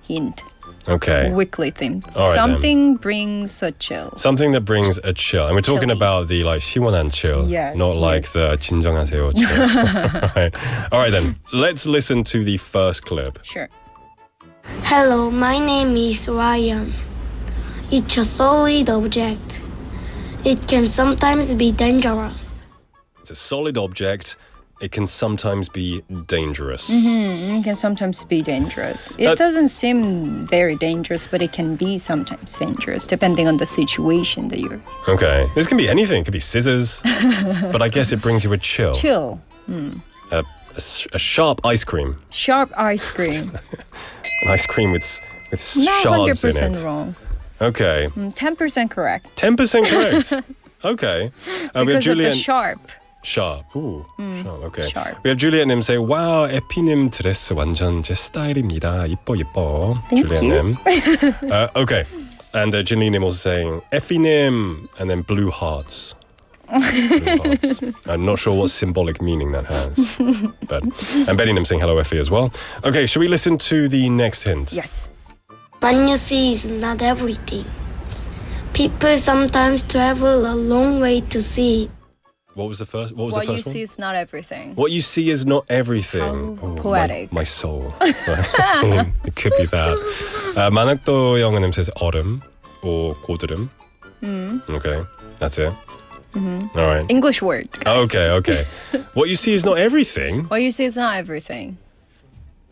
hint. Okay. Weekly theme. All right, Something brings a chill. Something that brings a chill. And we're talking Chilly. about the 시원한 chill. Yes, Not like the 진정하세요 chill. All right then. Let's listen to the first clip. Sure. Hello, my name is Ryan. It's a solid object. It can sometimes be dangerous. It's a solid object. It can sometimes be dangerous. It can sometimes be dangerous. It doesn't seem very dangerous, but it can be sometimes dangerous, depending on the situation that you're... Okay. This can be anything. It could be scissors. But I guess it brings you a chill. Chill. A sharp ice cream. Sharp ice cream. An ice cream with Not shards in 100% it. wrong. Okay. 10% correct. 10% correct. Okay. We have Because of Julian. the sharp. Sharp. Ooh, sharp. Okay. Sharp. We have Juliet님 say, wow, 에피님 드레스 완전 제 스타일입니다. 이뻐. Thank Juliet님. Okay. And Janine also saying, Effie님, and then blue hearts. Blue hearts. I'm not sure what symbolic meaning that has. And Betty-nim saying hello, Effie, as well. Okay, should we listen to the next hint? Yes. What you see is not everything. People sometimes travel a long way to see it. What was the first? What was What the you first see one? is not everything. What you see is not everything. How Oh, poetic. My soul. It could be that. 만학도 영어님 says autumn or 고드름. Okay, that's it. All right. English word. Okay. What you see is not everything. What you see is not everything.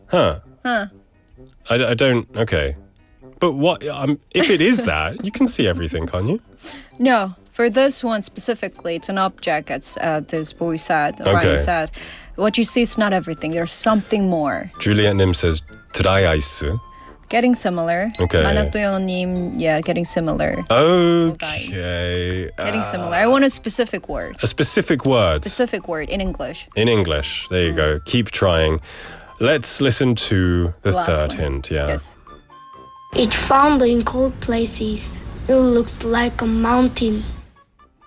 Huh. I don't. Okay. But what? If it is that, you can see everything, can't you? No. For this one specifically, it's an object, as this boy said, Ryan said. What you see is not everything. There's something more. Juliet Nim says dry ice. Getting similar. Okay. 만학도연님, yeah, getting similar. Okay. Getting similar. I want a specific word. A specific word. Specific word in English. In English. There you go. Keep trying. Let's listen to the last third one. hint. Yeah. Yes. It's found in cold places. It looks like a mountain.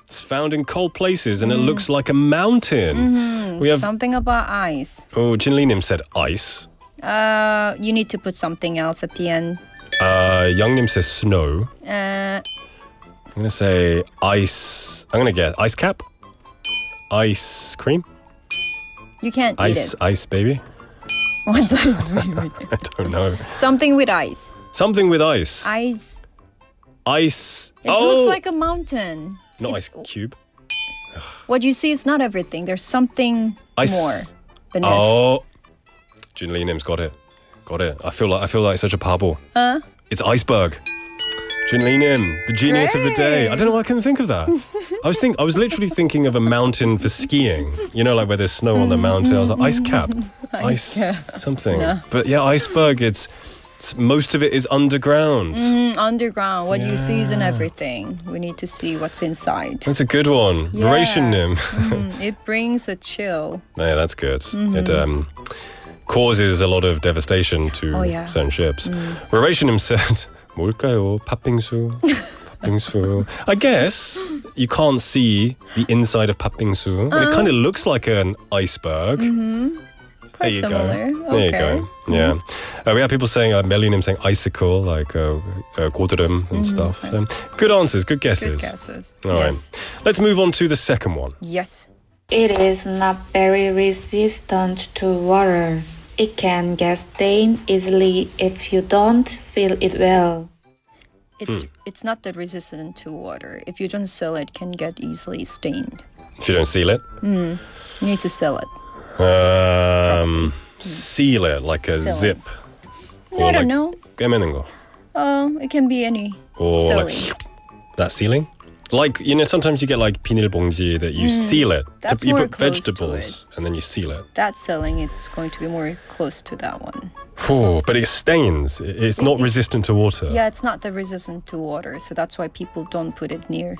It's found in cold places and it looks like a mountain. We have Something about ice. Jin Lee Nim said ice. You need to put something else at the end. Young Nim says snow. I'm gonna say ice. I'm gonna guess ice cap. Ice cream. You can't eat it. Ice baby. What's ice? I don't know. Something with ice. Something with ice. Ice. Ice. It looks like a mountain. Not It's- ice cube. What you see is not everything. There's something Ice. more beneath. Oh, Jin Lee Nim's got it. Got it. I feel like such a pebble. It's iceberg. Jin Lee Nim, the genius of the day. I don't know why I couldn't think of that. I was literally thinking of a mountain for skiing. You know, like where there's snow on the mountain. I was like ice cap, ice something. Yeah. But yeah, iceberg. It's most of it is underground. Underground. What you see isn't everything. We need to see what's inside. That's a good one. Yeah. Ration Nim. It brings a chill. Yeah, that's good. It causes a lot of devastation to certain ships. Ration said, 뭘까요? 팥빙수. 팥빙수. I guess you can't see the inside of 팥빙수. And it kind of looks like an iceberg. There you similar. go. There you go. Yeah. We have people saying, Melinim saying icicle, like 고드름 and stuff. Good answers, good guesses. Good guesses. All right. Yes. Let's move on to the second one. Yes. It is not very resistant to water. It can get stained easily if you don't seal it well. It's not that resistant to water. If you don't seal it, can get easily stained. If you don't seal it. You need to seal it. Seal it like a Seal. zip. I don't know. 꿰매는 거. It can be any Or sealing. like that sealing? Like, you know, sometimes you get like 비닐봉지 that you seal it. That's you more put close to vegetables and then you seal it. That sealing, it's going to be more close to that one. But it stains. It's not resistant to water. Yeah, it's not that resistant to water, so that's why people don't put it near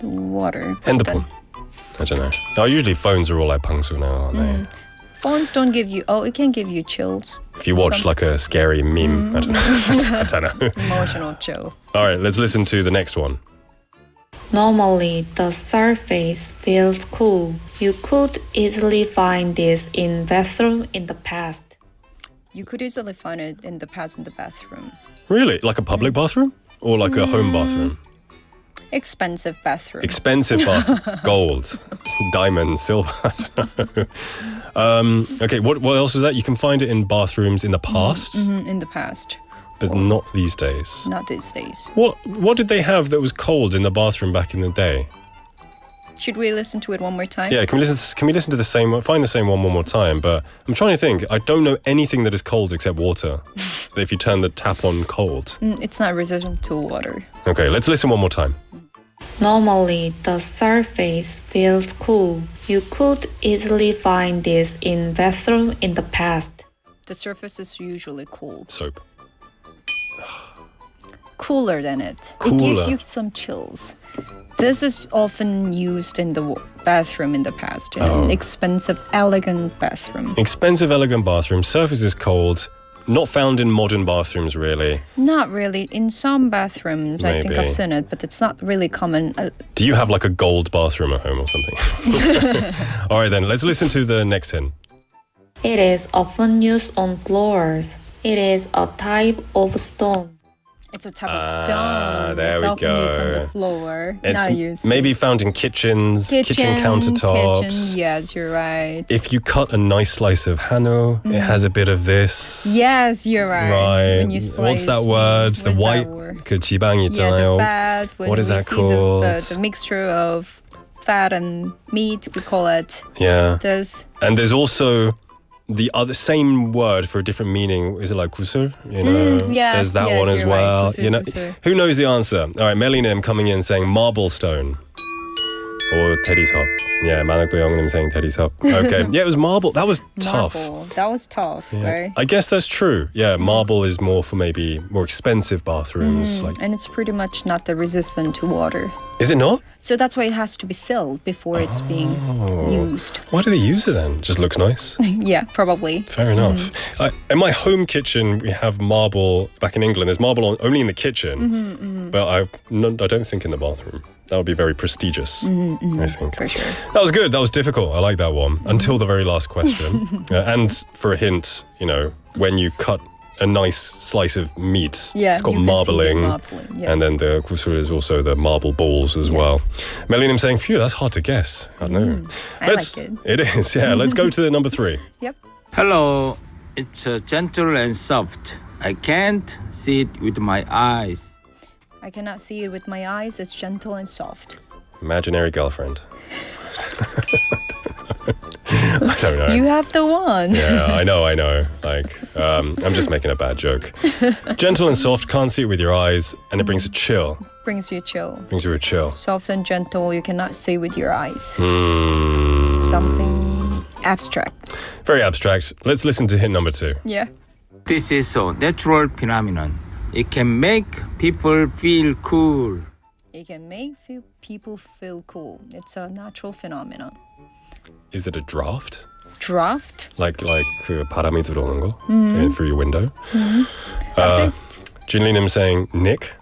the water. But 핸드폰. I don't know. Now, usually phones are all like 방수 now, aren't they? phones don't give you. Oh, it can give you chills. If you watch like a scary meme, I don't know. I don't know. Emotional chills. All right, let's listen to the next one. Normally, the surface feels cool. You could easily find this in bathroom in the past. You could easily find it in the past in the bathroom. Really? Like a public bathroom? Or like a home bathroom? Expensive bathroom. Expensive bathroom. Gold. Diamond. Silver. Okay, what else was that? You can find it in bathrooms in the past? In the past. But not these days. Not these days. What did they have that was cold in the bathroom back in the day? Should we listen to it one more time? Yeah, can we listen to the same one? Find the same one more time, but I'm trying to think. I don't know anything that is cold except water. If you turn the tap on cold. It's not resistant to water. Okay, let's listen one more time. Normally, the surface feels cool. You could easily find this in bathroom in the past. The surface is usually cold. Soap. Cooler than it. Cooler. It gives you some chills. This is often used in the bathroom in the past, in an expensive, elegant bathroom. Expensive, elegant bathroom. Surface is cold. Not found in modern bathrooms, really. Not really. In some bathrooms, I think Maybe. I've seen it, but it's not really common. Do you have like a gold bathroom at home or something? All right, then, let's listen to the next hint. It is often used on floors. It is a type of stone. It's a type of stone. there it's we often used on go. the floor. It's Not used. maybe found in kitchens, kitchen countertops. Kitchen, yes, you're right. If you cut a nice slice of hanno, it has a bit of this. Yes, you're right. Right. When you What's that slice word? meat, The what's white that word? 그 지방이 Yeah, 있잖아요. the fat. When What is we that see called? The mixture of fat and meat, we call it Yeah. this. And there's also the other same word for a different meaning. Is it like 구슬? You know, yeah, there's that yes, one as you're right. well. 구슬, You know, 구슬. who knows the answer? All right, Melinim coming in saying marble stone. Or 대리석. Yeah, 만학도 영님 saying 대리석. Okay. Yeah, it was marble. That was tough. Marble. That was tough, right? I guess that's true. Yeah, marble is more for maybe more expensive bathrooms. And it's pretty much not the resistant to water. Is it not? So that's why it has to be sealed before it's being used. Why do they use it then? Just looks nice. Yeah, probably. Fair enough. In my home kitchen, we have marble. Back in England, there's marble only in the kitchen, but I don't think in the bathroom. That would be very prestigious, I think. For sure. That was good. That was difficult. I like that one. Until the very last question. And for a hint, when you cut a nice slice of meat, it's got marbling. Yes. And then the gusul is also the marble balls as well. Melinim saying, phew, that's hard to guess. I don't know. I like it. It is, yeah. Let's go to number 3. Yep. Hello, it's gentle and soft. I can't see it with my eyes. I cannot see it with my eyes. It's gentle and soft. Imaginary girlfriend. I don't know. You have the one. Yeah, I know. Like, I'm just making a bad joke. Gentle and soft, can't see it with your eyes, and it brings a chill. Brings you chill. Brings you a chill. Soft and gentle, you cannot see with your eyes. Something abstract. Very abstract. Let's listen to hint number 2. Yeah. This is a natural phenomenon. It can make people feel cool. It can make people feel cool. It's a natural phenomenon. Is it a draft? Draft? Like 그 바람이 들어오는 거 in through your window? Jinlinim saying Nick.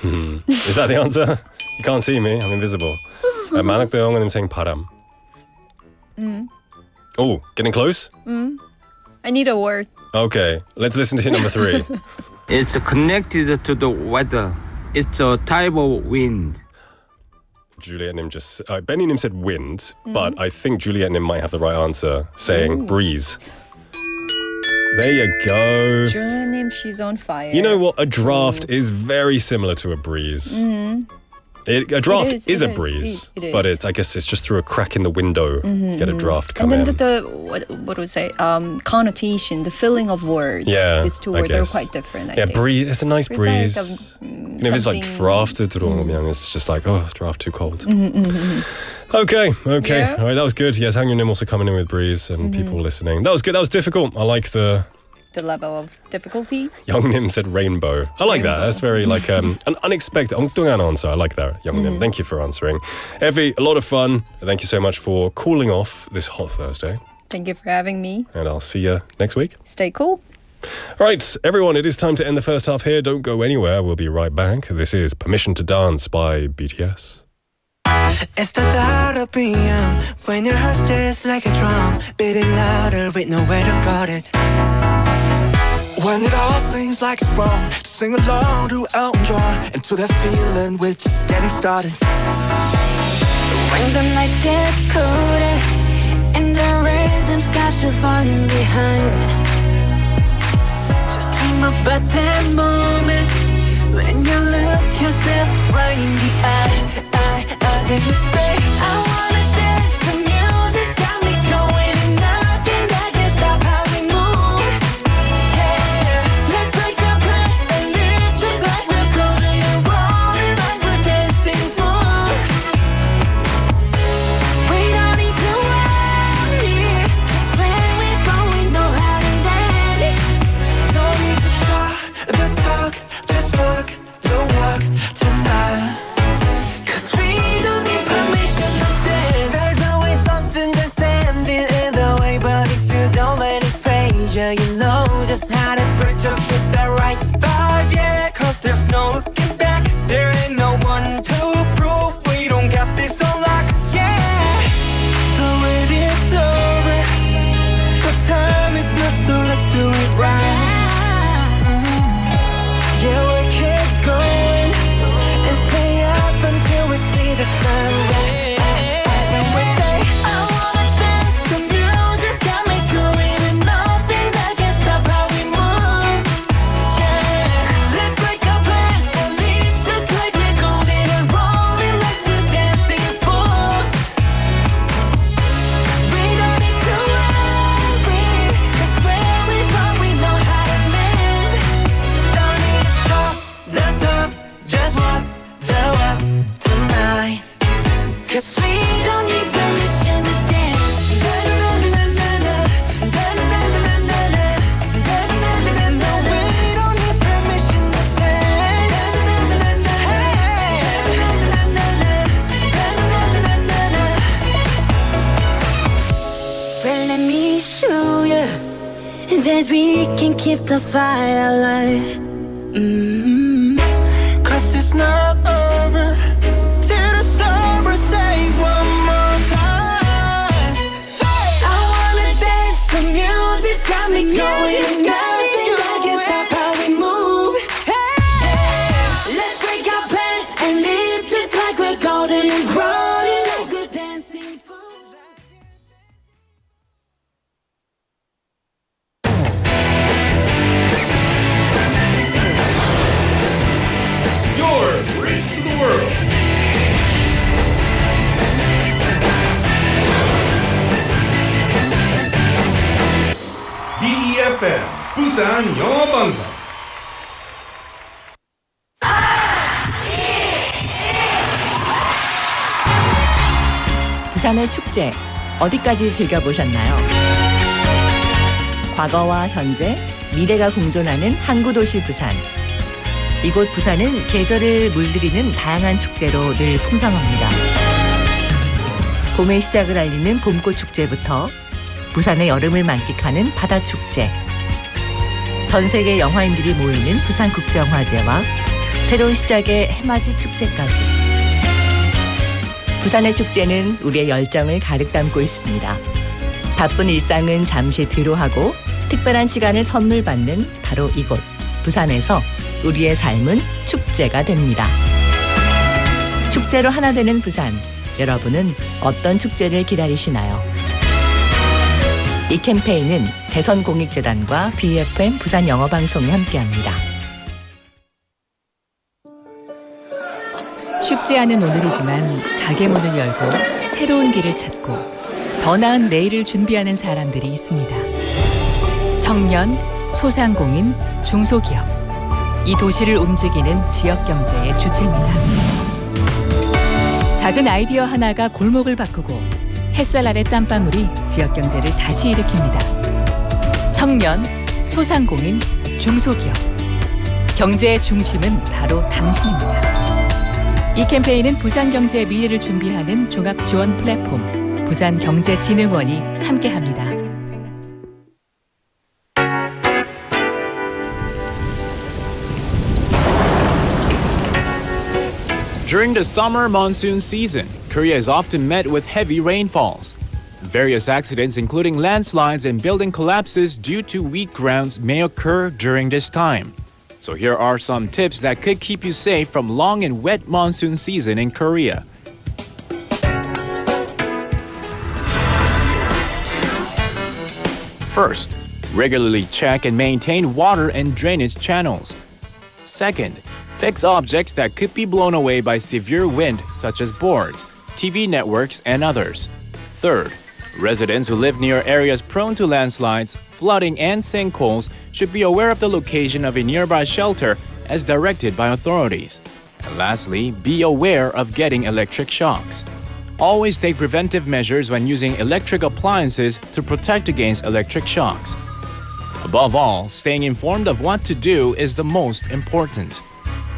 Is that the answer? You can't see me. I'm invisible. 만학도 영어님 saying 바람. Oh, getting close? I need a word. Okay, let's listen to hint number 3. It's connected to the weather. It's a type of wind. Juliet Nim Benny Nim said wind, but I think Juliet Nim might have the right answer, saying breeze. There you go. Julian, she's on fire. You know what? A draft is very similar to a breeze. A draft is a breeze, but I guess it's just through a crack in the window you get a draft come in. And then what do we say? Connotation, the feeling of words. Yeah, these two words are quite different. I think. Breeze. It's a nice breeze. Like if it's like drafted 들어오면, it's just like draft too cold. Okay. Yeah. All right, that was good. Yes, Hang Nim also coming in with breeze and people listening. That was good. That was difficult. I like the level of difficulty. Young Nim said rainbow. I like that. That's very like an unexpected. 엉뚱한 answer. I like that, Young Nim. Thank you for answering. Effie, a lot of fun. Thank you so much for cooling off this hot Thursday. Thank you for having me. And I'll see you next week. Stay cool. All right, everyone, it is time to end the first half here. Don't go anywhere. We'll be right back. This is Permission to Dance by BTS. It's the thought of PM when your heart's just like a drum, beating louder with nowhere to guard it. When it all seems like it's wrong, sing along to Elton John, and to that feeling we're just getting started. When the nights get colder and the rhythm's got you falling behind, just dream about that moment when you look yourself right in the eye. Then you say, I wanna dance, the music's got me going, and nothing that can stop how we move. Yeah, let's make a place and live just like we're golden and rolling like we're dancing fools. We don't need to worry, just when we're going, know how to dance. Don't need to talk the talk, just walk the walk tonight. You know just how to bring just get that right vibe, yeah. Cause there's no looking back, there ain't no one to prove we don't got this on lock, yeah. The wait is over, but time is not, so let's do it right. Yeah, we keep going and stay up until we see the sunrise. and keep the fire alight. Cause it's not over till the summer. Say one more time. Say I wanna dance, the music's got me going. Nothing can stop how we move. Hey, let's break our pants and live just like we're golden and rolling like we're dancing fools. Your Bridge to the World. BEFM 부산 영어방송. 부산의 축제 어디까지 즐겨보셨나요? 과거와 현재, 미래가 공존하는 항구도시 부산. 이곳 부산은 계절을 물들이는 다양한 축제로 늘 풍성합니다. 봄의 시작을 알리는 봄꽃 축제부터 부산의 여름을 만끽하는 바다축제, 전 세계 영화인들이 모이는 부산국제영화제와 새로운 시작의 해맞이 축제까지. 부산의 축제는 우리의 열정을 가득 담고 있습니다. 바쁜 일상은 잠시 뒤로 하고 특별한 시간을 선물 받는 바로 이곳 부산에서 우리의 삶은 축제가 됩니다. 축제로 하나 되는 부산, 여러분은 어떤 축제를 기다리시나요? 이 캠페인은 대선공익재단과 BFM 부산영어방송이 함께합니다. 쉽지 않은 오늘이지만 가게 문을 열고 새로운 길을 찾고 더 나은 내일을 준비하는 사람들이 있습니다. 청년, 소상공인, 중소기업. 이 도시를 움직이는 지역경제의 주체입니다. 작은 아이디어 하나가 골목을 바꾸고 햇살 아래 땀방울이 지역경제를 다시 일으킵니다. 청년, 소상공인, 중소기업. 경제의 중심은 바로 당신입니다. 이 캠페인은 부산경제의 미래를 준비하는 종합지원 플랫폼 부산경제진흥원이 함께합니다. During the summer monsoon season, Korea is often met with heavy rainfalls. Various accidents including landslides and building collapses due to weak grounds may occur during this time. So here are some tips that could keep you safe from long and wet monsoon season in Korea. First, regularly check and maintain water and drainage channels. Second, fix objects that could be blown away by severe wind, such as boards, TV networks, and others. Third, residents who live near areas prone to landslides, flooding, and sinkholes should be aware of the location of a nearby shelter as directed by authorities. And lastly, be aware of getting electric shocks. Always take preventive measures when using electric appliances to protect against electric shocks. Above all, staying informed of what to do is the most important.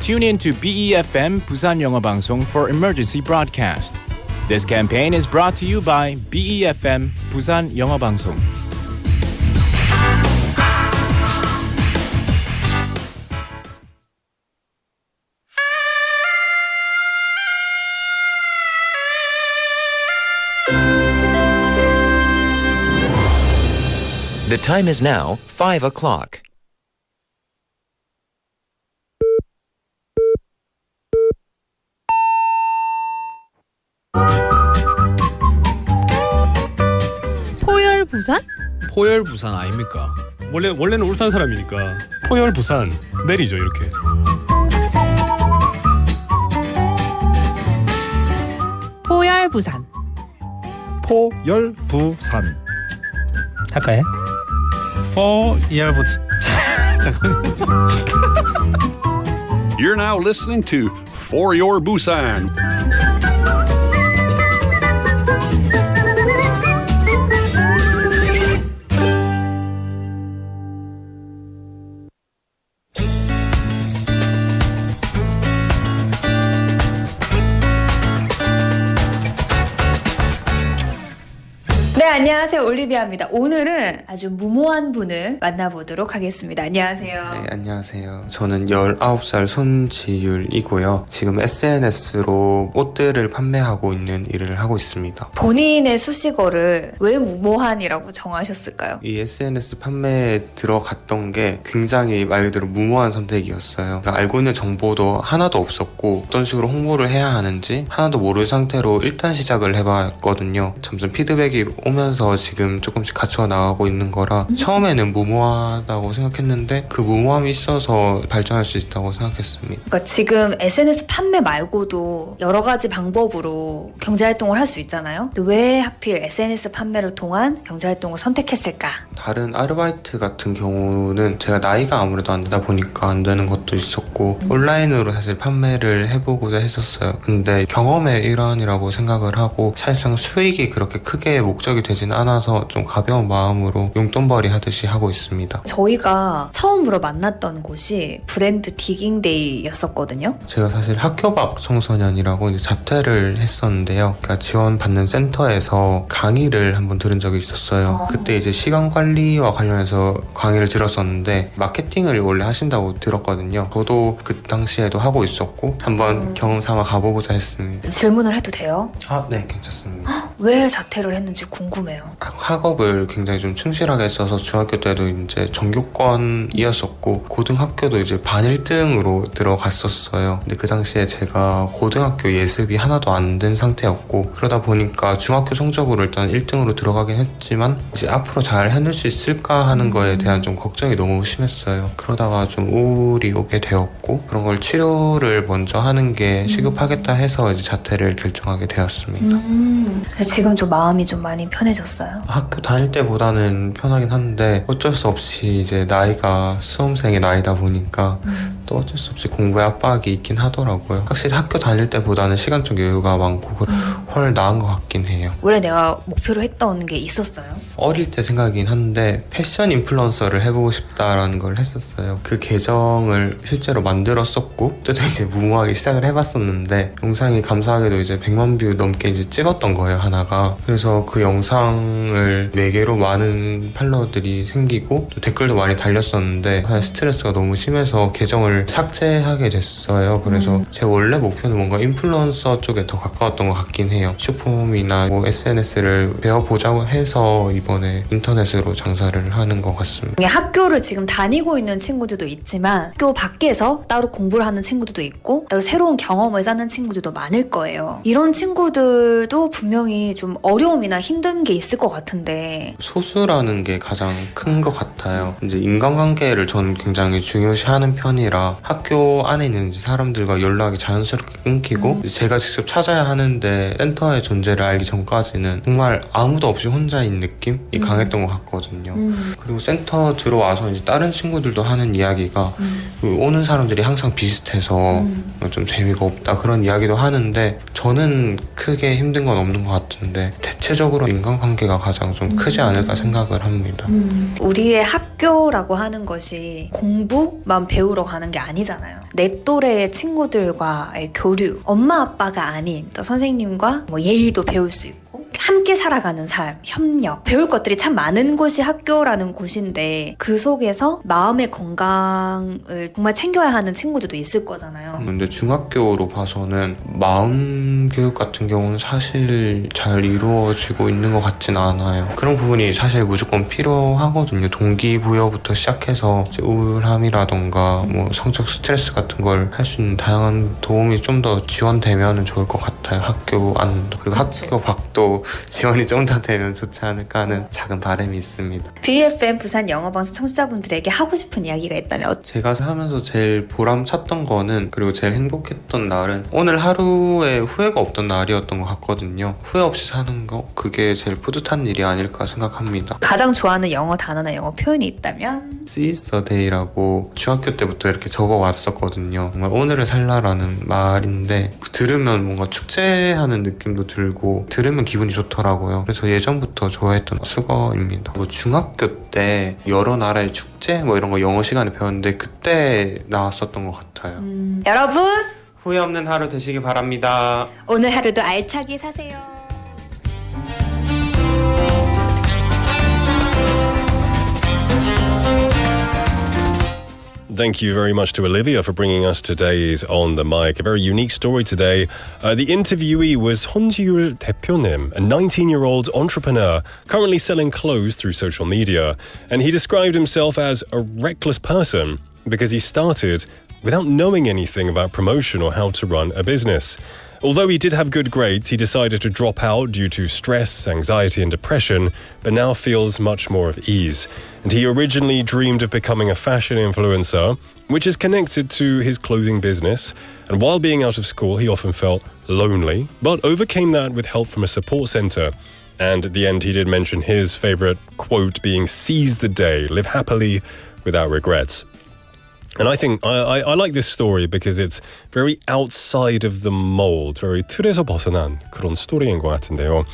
Tune in to BEFM 부산영어방송 for emergency broadcast. This campaign is brought to you by BEFM 부산영어방송. The time is now 5 o'clock. 포열 부산? 포열 부산 아닙니까? 원래는 울산 사람이니까 포열 부산 내리죠 이렇게. 포열 부산. 포열 부산. 할까요? 포열 부산. You're now listening to For Your Busan. 네, 안녕하세요. 올리비아입니다. 오늘은 아주 무모한 분을 만나보도록 하겠습니다. 안녕하세요. 네, 안녕하세요. 저는 19살 손지율이고요. 지금 SNS로 옷들을 판매하고 있는 일을 하고 있습니다. 본인의 수식어를 왜 무모한이라고 정하셨을까요? 이 SNS 판매에 들어갔던 게 굉장히 말 그대로 무모한 선택이었어요. 그러니까 알고 있는 정보도 하나도 없었고 어떤 식으로 홍보를 해야 하는지 하나도 모르는 상태로 일단 시작을 해봤거든요. 점점 피드백이 오면서 지금 조금씩 갖춰 나가고 있는 거라 처음에는 무모하다고 생각했는데 그 무모함이 있어서 발전할 수 있다고 생각했습니다. 그러니까 지금 SNS 판매 말고도 여러 가지 방법으로 경제활동을 할 수 있잖아요. 근데 왜 하필 SNS 판매를 통한 경제활동을 선택했을까? 다른 아르바이트 같은 경우는 제가 나이가 아무래도 안 되다 보니까 안 되는 것도 있었고 온라인으로 사실 판매를 해보고자 했었어요. 근데 경험의 일환이라고 생각을 하고 사실상 수익이 그렇게 크게 목적이 되진 않아서 좀 가벼운 마음으로 용돈벌이 하듯이 하고 있습니다. 저희가 처음으로 만났던 곳이 브랜드 디깅데이였었거든요. 제가 사실 학교 밖 청소년이라고 이제 자퇴를 했었는데요. 그러니까 지원받는 센터에서 강의를 한번 들은 적이 있었어요. 그때 이제 시간 관리와 관련해서 강의를 들었었는데 마케팅을 원래 하신다고 들었거든요. 저도 그 당시에도 하고 있었고 한번 경험 삼아 가보고자 했습니다. 질문을 해도 돼요? 네, 괜찮습니다. 왜 자퇴를 했는지 궁금해요. 학업을 굉장히 좀 충실하게 했어서 중학교 때도 이제 전교권이었었고 고등학교도 이제 반 1등으로 들어갔었어요. 근데 그 당시에 제가 고등학교 예습이 하나도 안 된 상태였고 그러다 보니까 중학교 성적으로 일단 1등으로 들어가긴 했지만 이제 앞으로 잘 해낼 수 있을까 하는 거에 대한 좀 걱정이 너무 심했어요. 그러다가 좀 우울이 오게 되었고 그런 걸 치료를 먼저 하는 게 시급하겠다 해서 이제 자퇴를 결정하게 되었습니다. 그래서 지금 좀 마음이 좀 많이 편해졌어요. 학교 다닐 때보다는 편하긴 한데 어쩔 수 없이 이제 나이가 수험생의 나이다 보니까 또 어쩔 수 없이 공부에 압박이 있긴 하더라고요. 확실히 학교 다닐 때보다는 시간적 여유가 많고 훨 나은 것 같긴 해요. 원래 내가 목표로 했던 게 있었어요? 어릴 때 생각이긴 한데 패션 인플루언서를 해보고 싶다라는 걸 했었어요. 그 계정을 실제로 만들었었고 그때도 이제 무모하게 시작을 해봤었는데 영상이 감사하게도 이제 100만 뷰 넘게 이제 찍었던 거예요, 하나가. 그래서 그 영상을 매개로 많은 팔로워들이 생기고 또 댓글도 많이 달렸었는데 사실 스트레스가 너무 심해서 계정을 삭제하게 됐어요. 그래서 제 원래 목표는 뭔가 인플루언서 쪽에 더 가까웠던 것 같긴 해요. 슈퍼홈이나 뭐 SNS를 배워보자고 해서 이번에 인터넷으로 장사를 하는 것 같습니다. 학교를 지금 다니고 있는 친구들도 있지만 학교 밖에서 따로 공부를 하는 친구들도 있고 따로 새로운 경험을 쌓는 친구들도 많을 거예요. 이런 친구들도 분명히 좀 어려움이나 힘든 게 있을 것 같은데 소수라는 게 가장 큰 것 같아요. 이제 인간관계를 저는 굉장히 중요시하는 편이라 학교 안에 있는 사람들과 연락이 자연스럽게 끊기고 제가 직접 찾아야 하는데 센터의 존재를 알기 전까지는 정말 아무도 없이 혼자인 느낌이 강했던 것 같거든요. 그리고 센터 들어와서 이제 다른 친구들도 하는 이야기가 오는 사람들이 항상 비슷해서 좀 재미가 없다 그런 이야기도 하는데 저는 크게 힘든 건 없는 것 같은데 대체적으로 인간관계가 가장 좀 크지 않을까 생각을 합니다. 우리의 학교라고 하는 것이 공부만 배우러 가는 게 아니잖아요. 내 또래의 친구들과의 교류, 엄마 아빠가 아닌 또 선생님과 뭐 예의도 배울 수 있고 함께 살아가는 삶, 협력, 배울 것들이 참 많은 곳이 학교라는 곳인데 그 속에서 마음의 건강을 정말 챙겨야 하는 친구들도 있을 거잖아요. 근데 중학교로 봐서는 마음 교육 같은 경우는 사실 잘 이루어지고 있는 것 같진 않아요. 그런 부분이 사실 무조건 필요하거든요. 동기부여부터 시작해서 이제 우울함이라던가 뭐 성적 스트레스 같은 걸 할 수 있는 다양한 도움이 좀 더 지원되면 좋을 것 같아요. 학교 안도 그리고 학교 밖도 지원이 좀 더 되면 좋지 않을까 하는 작은 바람이 있습니다. BFM 부산 영어방송 청취자분들에게 하고 싶은 이야기가 있다면 제가 하면서 제일 보람찼던 거는 그리고 제일 행복했던 날은 오늘 하루에 후회가 없던 날이었던 것 같거든요. 후회 없이 사는 거 그게 제일 뿌듯한 일이 아닐까 생각합니다. 가장 좋아하는 영어 단어나 영어 표현이 있다면? Seize the day라고 중학교 때부터 이렇게 적어왔었거든요. 정말 오늘을 살라라는 말인데 들으면 뭔가 축제하는 느낌도 들고 들으면 기분이 좋더라고요. 그래서 예전부터 좋아했던 수거입니다. 뭐 중학교 때 여러 나라의 축제 뭐 이런 거 영어 시간에 배웠는데 그때 나왔었던 것 같아요. 여러분 후회 없는 하루 되시기 바랍니다. 오늘 하루도 알차게 사세요. Thank you very much to Olivia for bringing us today's On the Mic. A very unique story today. The interviewee was 혼지율 대표님, a 19-year-old entrepreneur currently selling clothes through social media. And he described himself as a reckless person because he started without knowing anything about promotion or how to run a business. Although he did have good grades, he decided to drop out due to stress, anxiety and depression, but now feels much more of ease. And he originally dreamed of becoming a fashion influencer, which is connected to his clothing business. And while being out of school, he often felt lonely, but overcame that with help from a support center. And at the end, he did mention his favorite quote being, "Seize the day, live happily without regrets." And I think I like this story because it's very outside of the mold, very 틀에서 벗어난 그런 스토리인 것 같은데요.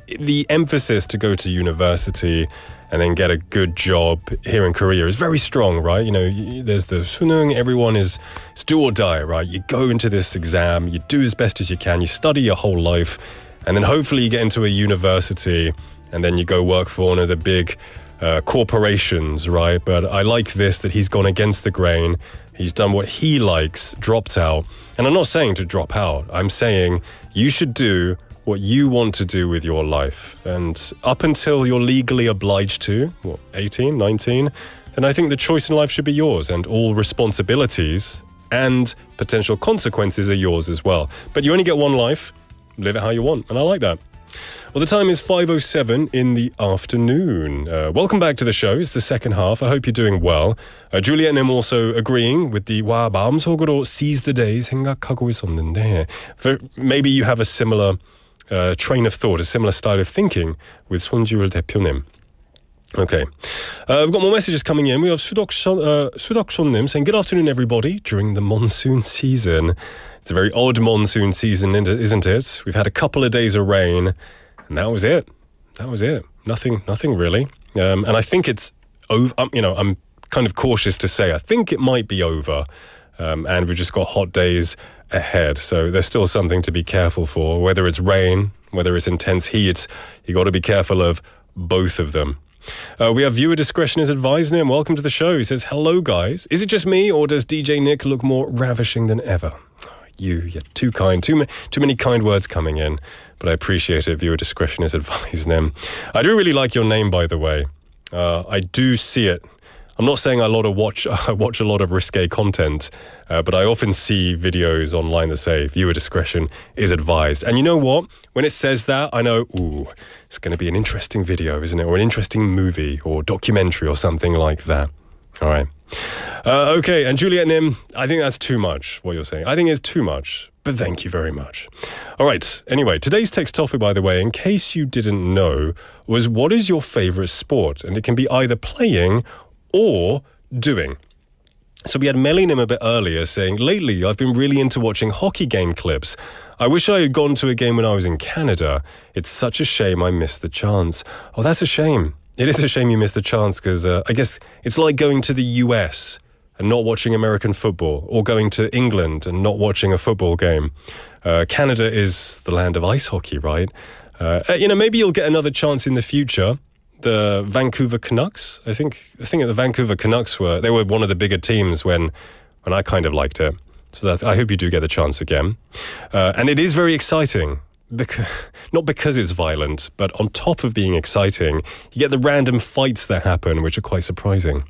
The emphasis to go to university and then get a good job here in Korea is very strong, right? You know, there's the 수능, everyone is it's do or die, right? You go into this exam, you do as best as you can, you study your whole life, and then hopefully you get into a university and then you go work for one of the big corporations, right? But I like this, that he's gone against the grain. He's done what he likes, dropped out. And I'm not saying to drop out. I'm saying you should do what you want to do with your life. And up until you're legally obliged to, 18, 19, then I think the choice in life should be yours, and all responsibilities and potential consequences are yours as well. But you only get one life, live it how you want. And I like that. Well, the time is 5:07 in the afternoon. Welcome back to the show. It's the second half. I hope you're doing well. Juliet and him also agreeing with the 마음속으로 seize the day 생각하고 있었는데. Maybe you have a similar train of thought, a similar style of thinking with 혼지율 대표님. Okay. We've got more messages coming in. We have 수덕손님 saying, "Good afternoon, everybody, during the monsoon season." It's a very odd monsoon season, isn't it? We've had a couple of days of rain, and that was it. Nothing really. And I think it's over. I'm kind of cautious to say I think it might be over, and we've just got hot days ahead. So there's still something to be careful for. Whether it's rain, whether it's intense heat, you got to be careful of both of them. We have viewer discretion is advised now. Welcome to the show. He says, "Hello, guys. Is it just me, or does DJ Nick look more ravishing than ever?" You're too kind. Too many kind words coming in, but I appreciate it. Viewer discretion is advised, Nim. I do really like your name, by the way. I do see it. I'm not saying I watch a lot of risque content, but I often see videos online that say viewer discretion is advised. And you know what? When it says that, I know, it's going to be an interesting video, isn't it? Or an interesting movie or documentary or something like that. All right. Okay, and Juliet Nim, I think that's too much, what you're saying. I think it's too much, but thank you very much. All right, anyway, today's text topic, by the way, in case you didn't know, was what is your favorite sport? And it can be either playing or doing. So we had Melly Nim a bit earlier saying, "Lately, I've been really into watching hockey game clips. I wish I had gone to a game when I was in Canada. It's such a shame I missed the chance." Oh, that's a shame. It is a shame you missed the chance because I guess it's like going to the US and not watching American football, or going to England and not watching a football game. Canada is the land of ice hockey, right? Maybe you'll get another chance in the future. The Vancouver Canucks, I think the Vancouver Canucks were one of the bigger teams when I kind of liked it. So I hope you do get the chance again. And it is very exciting. Not because it's violent, but on top of being exciting, you get the random fights that happen, which are quite surprising.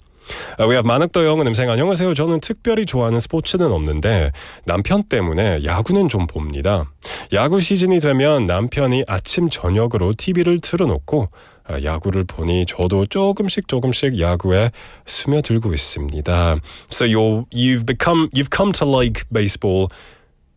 We have 만학도영은 생각 안녕하세요. 저는 특별히 좋아하는 스포츠는 없는데 남편 때문에 야구는 좀 봅니다. 야구 시즌이 되면 남편이 아침 저녁으로 TV를 틀어놓고 야구를 보니 저도 조금씩 야구에 스며들고 있습니다. So you've come to like baseball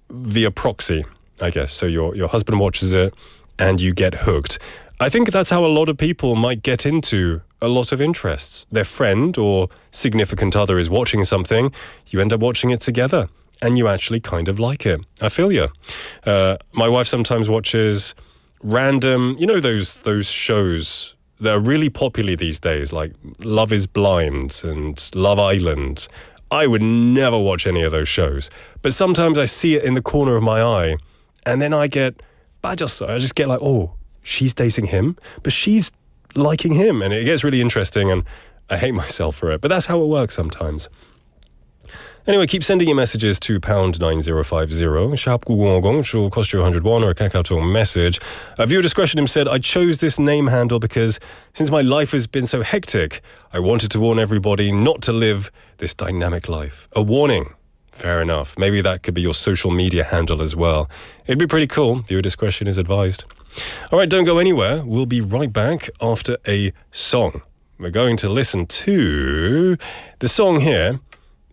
via proxy, I guess. So your husband watches it and you get hooked. I think that's how a lot of people might get into a lot of interests. Their friend or significant other is watching something, you end up watching it together, and you actually kind of like it. I feel you. My wife sometimes watches random, those shows that are really popular these days, like Love is Blind and Love Island. I would never watch any of those shows, but sometimes I see it in the corner of my eye, and then I just get like, oh, she's dating him, but she's liking him, and it gets really interesting. And I hate myself for it, but that's how it works sometimes. Anyway, keep sending your messages to pound 9050, sharp 9010, which will cost you 101 or a Kakao message. Viewer discretion said, I chose this name handle because since my life has been so hectic, I wanted to warn everybody not to live this dynamic life. A warning. Fair enough. Maybe that could be your social media handle as well. It'd be pretty cool. Viewer discretion is advised. All right, don't go anywhere. We'll be right back after a song. We're going to listen to... The song here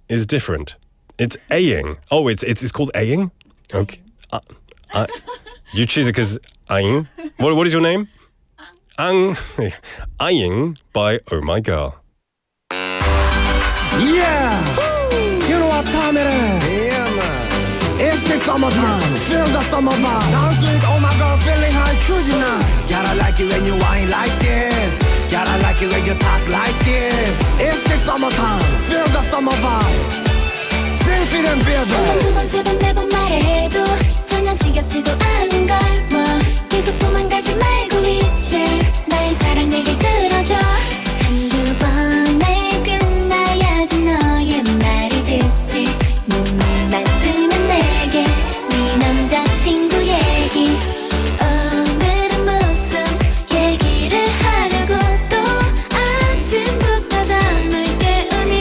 is different. It's Aing. Oh, it's called Aing? Okay. You choose it because Aing. What is your name? Ang. Aing by Oh My Girl. Yeah! You know what time it is? Yeah, man. It's the summertime. Feel the summer vibe. Dance with Oh My Girl, feeling high through the night. Gotta like it when you whine like this. Gotta like it when you talk like this. It's the summertime. Feel the summer vibe. Sing for them, baby. 두 번, 세 번, 네 번 말해도 전혀 지겹지도 않은 걸 뭐 계속 도망가지 말고 이제 나의 사랑 내게 들어줘. 한두 번에 끝나야지 너의 말을 듣지. 눈만 뜨면 내게 네 남자친구 얘기. 오늘은 무슨 얘기를 하려고 또 아침부터 잠을 깨우니.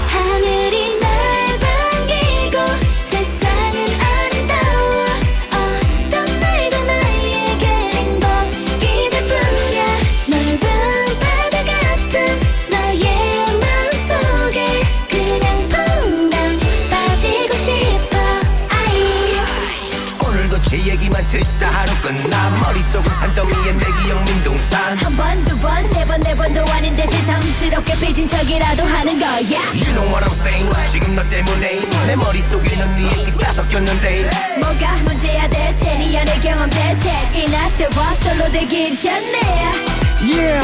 하늘이 날 반기고 세상은 아름다워. 어떤 날도 나에게 행복이 될 뿐이야. 넓은 바다 같은 너의 마음속에 그냥 퐁당 빠지고 싶어. 아이. 오늘도 제 얘기만 듣다 하루 끝나. 머릿속은 산더미에 내 기억 민둥산. 한 번, 두 번, 세 번, 네 번도 아닌데 새삼스럽게 삐진 척이라도 하는 거야. You know what I'm saying. 지금 너 때문에 내 머릿속에는 네 얘기 다 섞였는데. 뭐가 문제야 대체 네 연애 경험 대책이나 세워 솔로 되기 전에. Yeah,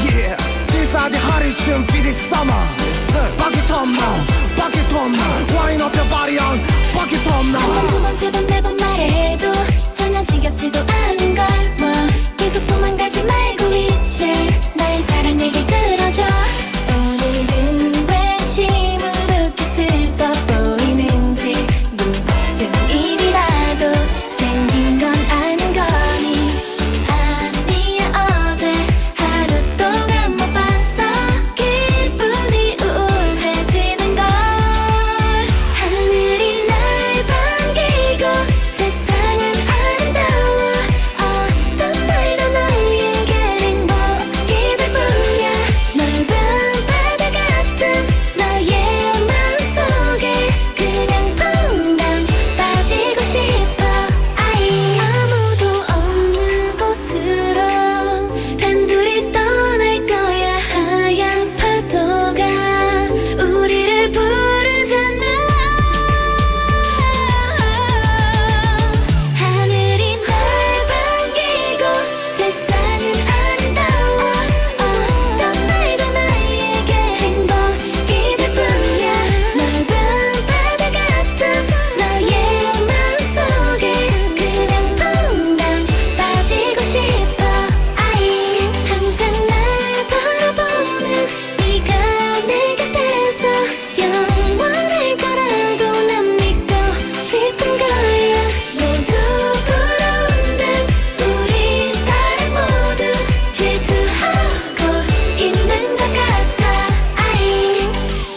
yeah. These are the hottest tunes for this summer. Bucket on now, bucket on now. Wind up your body on bucket on now. 한 번, 두 번, 세 번, 네 번 말해도 전혀 지겹지도 않은 걸 뭐 계속 도망가지 말고 이제 나의 사랑 내게 들어줘. 오늘은 왜 시무룩해 슬퍼 보이는지 무슨 일이라도 생긴 건 아는 거니. 아니야 어제 하루 동안 못 봤어. 기분이 우울해지는 걸. 하늘이 날 반기고 세상은 아름다워. 어떤 날도 너에게 행복이 될 뿐이야. 넓은 바다 같은 너의 마음속에 그냥 퐁당 빠지고 싶어. 아이. 아무도 없는 곳으로 단둘이 떠날 거야. 하얀 파도가 우리를 부르잖아. 하늘이 날 반기고 세상은 아름다워. 어떤 날도 나에게 행복이 될 뿐이야. 넓은 바다 같은 너의 마음속에 그냥 퐁당 빠지고 싶어. 아이. 항상 날 바라보는 네가 내 곁에서 영원할 거라고 난 믿고 싶은 거야. 모두 부러운 듯 우리 사랑 모두 질투하고 있는 것 같아. 아이.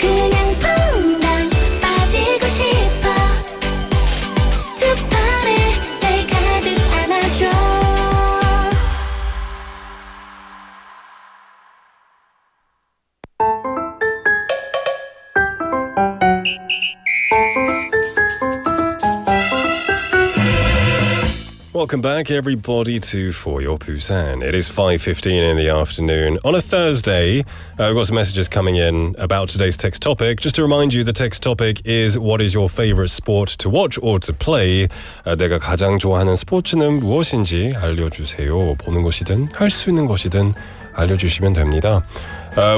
그냥 퐁당 빠지고 싶어. 두 팔에 날 가득 안아줘. Welcome back, everybody, to For Your Busan. It is 5:15 in the afternoon on a Thursday. We've got some messages coming in about today's text topic. Just to remind you, the text topic is what is your favorite sport to watch or to play? 내가 가장 좋아하는 스포츠는 무엇인지 알려주세요. 보는 것이든 할 수 있는 것이든 알려주시면 됩니다.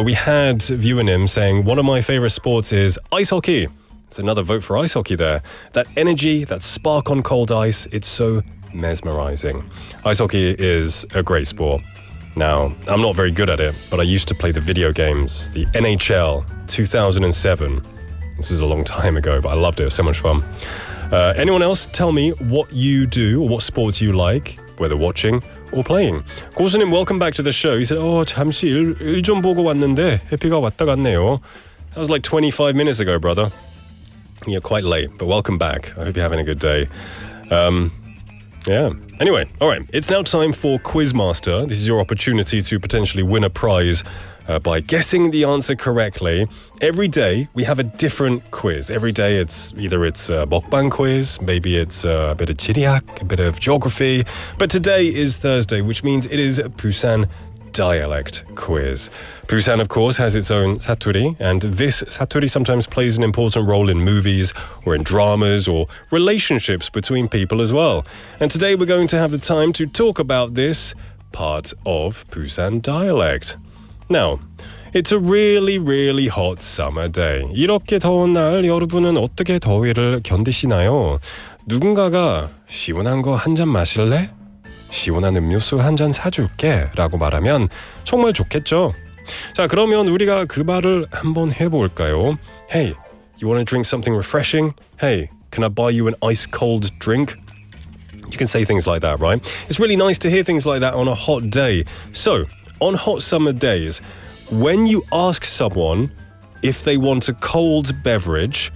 We had viewer님 saying one of my favorite sports is ice hockey. It's another vote for ice hockey there. That energy, that spark on cold ice, it's so mesmerizing. Ice hockey is a great sport. Now, I'm not very good at it, but I used to play the video games, the NHL 2007. This is a long time ago, but I loved it. It was so much fun. Anyone else tell me what you do or what sports you like, whether watching or playing. 고수님, welcome back to the show. He said, 잠시 일 좀 보고 왔는데 해피가 왔다 갔네요. That was like 25 minutes ago, brother. You're quite late, but welcome back. I hope you're having a good day. Yeah. Anyway, all right. It's now time for Quizmaster. This is your opportunity to potentially win a prize by guessing the answer correctly. Every day we have a different quiz. Every day it's a 먹방 quiz, maybe it's a bit of 지리학, a bit of geography. But today is Thursday, which means it is Busan dialect quiz. Busan, of course, has its own 사투리, and this 사투리 sometimes plays an important role in movies or in dramas or relationships between people as well. And today we're going to have the time to talk about this part of Busan dialect. Now, it's a really, really hot summer day. 이렇게 더운 날 여러분은 어떻게 더위를 견디시나요? 누군가가 시원한 거 한 잔 마실래? 시원한 음료수 한 잔 사줄게 라고 말하면 정말 좋겠죠? 자, 그러면 우리가 그 말을 한번 해볼까요? Hey, you want to drink something refreshing? Hey, can I buy you an ice cold drink? You can say things like that, right? It's really nice to hear things like that on a hot day. So, on hot summer days, when you ask someone if they want a cold beverage,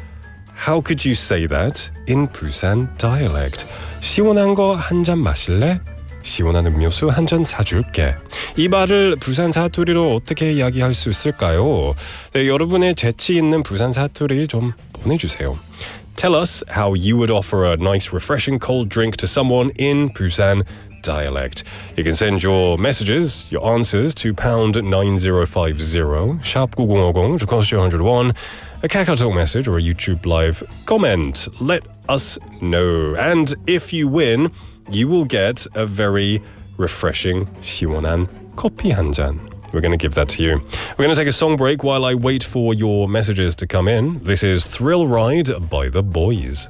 how could you say that in Busan dialect? 시원한 거 한 잔 마실래? 시원한 음료수 한 잔 사줄게. 이 말을 부산 사투리로 어떻게 이야기할 수 있을까요? 네, 여러분의 재치 있는 부산 사투리 좀 보내주세요. Tell us how you would offer a nice refreshing cold drink to someone in Busan dialect. You can send your messages, your answers to #9050, 샵 9050, to cost you 101, a KakaoTalk message or a YouTube live comment. Let us know. And if you win, you will get a very refreshing 시원한 커피 한 잔. We're going to give that to you. We're going to take a song break while I wait for your messages to come in. This is Thrill Ride by The Boys.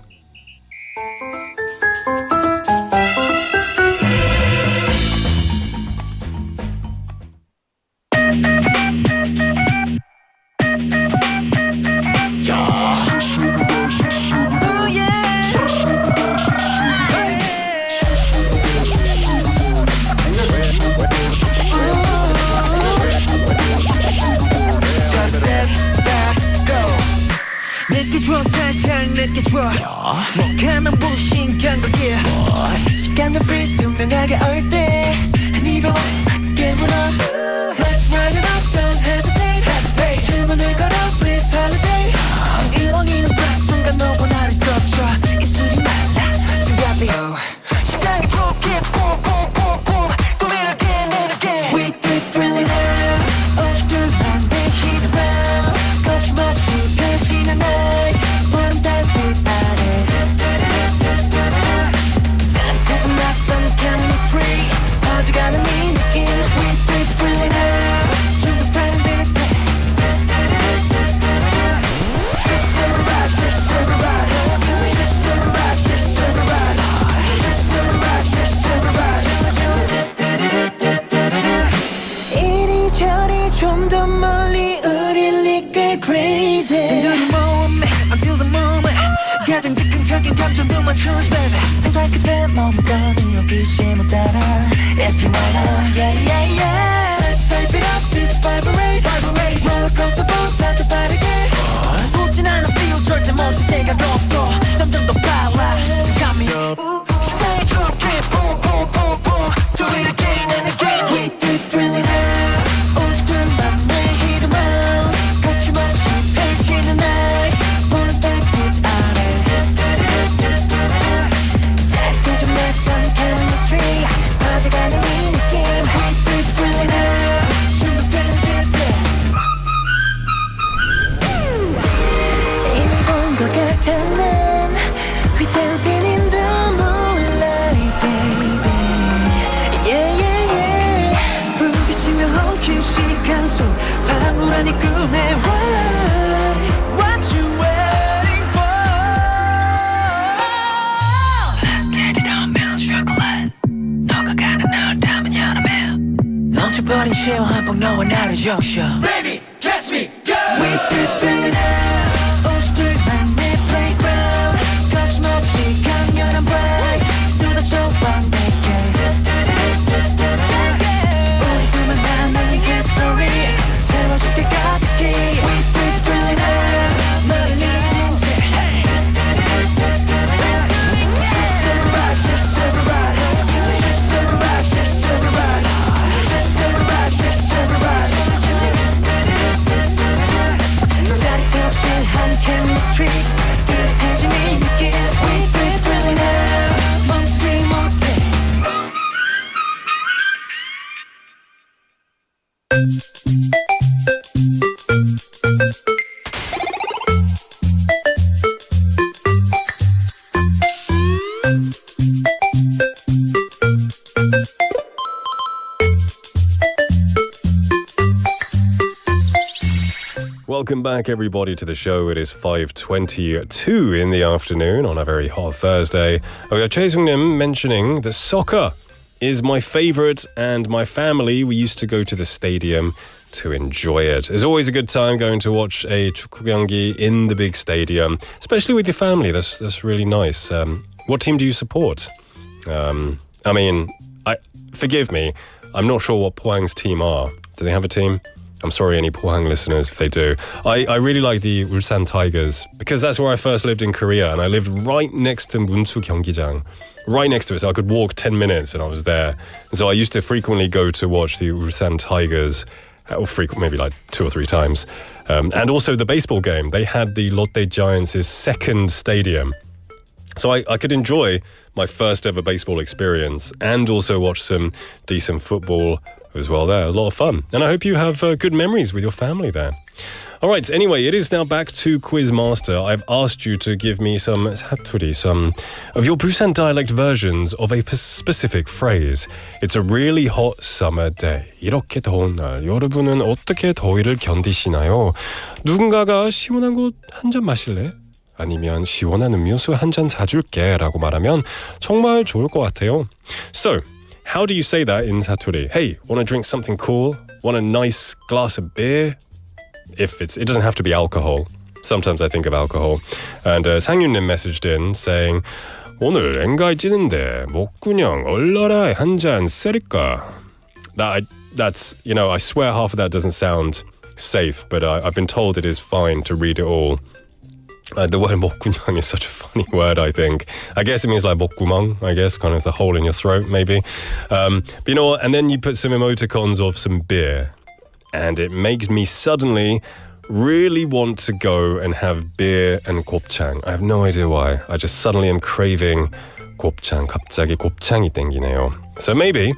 목하는 부신 경고기에 시간은 freeze 투명하게 얼 때 한 입에 와서 깨물어 Let's ride it up, don't hesitate 주문을 걸어, please holiday 일렁이는 breath 순간 너와 나를 덮쳐 입술이 말라 숨가비 심장이 좁게 퐁퐁퐁퐁 또 again and again We do it really now 오죽들만 내 heatwave 거침없이 펼치는 night 보름 달빛 아래 짜릿해진 낯선 chemistry 퍼져가는 이 느낌 We do it really now 중독된 듯해 Shift every ride, shift every ride Shift every ride, shift every ride Shift every ride, shift every ride 이리저리 좀 더 멀리 우릴 이끌 crazy 든든한 몸에 until the moment 가장 즉흥적인 감정들만 choose baby 세상 끝에 머무던 호기심을 따라 If you wanna yeah yeah yeah Let's pipe it up this vibrate rollercoaster 보다 더 빠르게 웃진 않아 feel 절대 멈출 생각 없어 점점 더 빨라 You got me 심장이 좁게 boom boom boom boom Do it again and again We do it really now 우습든 밤내 hit around 거침없이 펼치는 night 보는 달빛 아래 짜릿해진 낯선 chemistry 퍼져가는 이 느낌 We do it really now 중독된 듯해 이미 본 것 같아 난 We do 어린 체험한복 너와 나를 적셔 Baby catch me go With the thrilling out 오십들만 내 playground 거침없이 강렬한 break 쏟아져 봐 내게 우리 둘만 만난 이 history 채워줄게 가득히 With the thrilling out 너를 잊은 채 chemistry 뜨뜻해진 이 느낌 We do it really now 멈추지 못해 Welcome back, everybody, to the show. It is 5:22 in the afternoon on a very hot Thursday. We have Chae-sung-nim mentioning that soccer is my favorite, and my family, we used to go to the stadium to enjoy it. It's always a good time going to watch a 축구 경기 in the big stadium, especially with your family. That's really nice. What team do you support? Forgive me, I'm not sure what Pohang's team are. Do they have a team? I'm sorry, any Pohang listeners, if they do. I really like the Busan Tigers because that's where I first lived in Korea, and I lived right next to Munsu Gyeonggijang, right next to it, so I could walk 10 minutes and I was there. And so I used to frequently go to watch the Busan Tigers, maybe like 2 or 3 times. And also the baseball game. They had the Lotte Giants' second stadium. So I could enjoy my first ever baseball experience and also watch some decent football as well there. A lot of fun. And I hope you have good memories with your family there. All right, anyway, it is now back to Quizmaster. I've asked you to give me some 사투리, some of your Busan dialect versions of a specific phrase. It's a really hot summer day. 이렇게 더운 날, 여러분은 어떻게 더위를 견디시나요? 누군가가 시원한 곳 한 잔 마실래? 아니면 시원한 음료수 한 잔 사줄게 라고 말하면 정말 좋을 것 같아요. So, how do you say that in 사투리? Hey, want to drink something cool? Want a nice glass of beer? It doesn't have to be alcohol. Sometimes I think of alcohol. And 상윤님 messaged in saying, 오늘 앵가이 찌는데 목구녕 얼라라 한 잔 쓰릴까? That's, I swear half of that doesn't sound safe, but I've been told it is fine to read it all. The word 목구녕 is such a funny word, I think. I guess it means like 목구멍, I guess, kind of the hole in your throat, maybe. But you know what? And then you put some emoticons of some beer. And it makes me suddenly really want to go and have beer and 곱창. I have no idea why. I just suddenly am craving 곱창. 갑자기 곱창이 땡기네요. So maybe,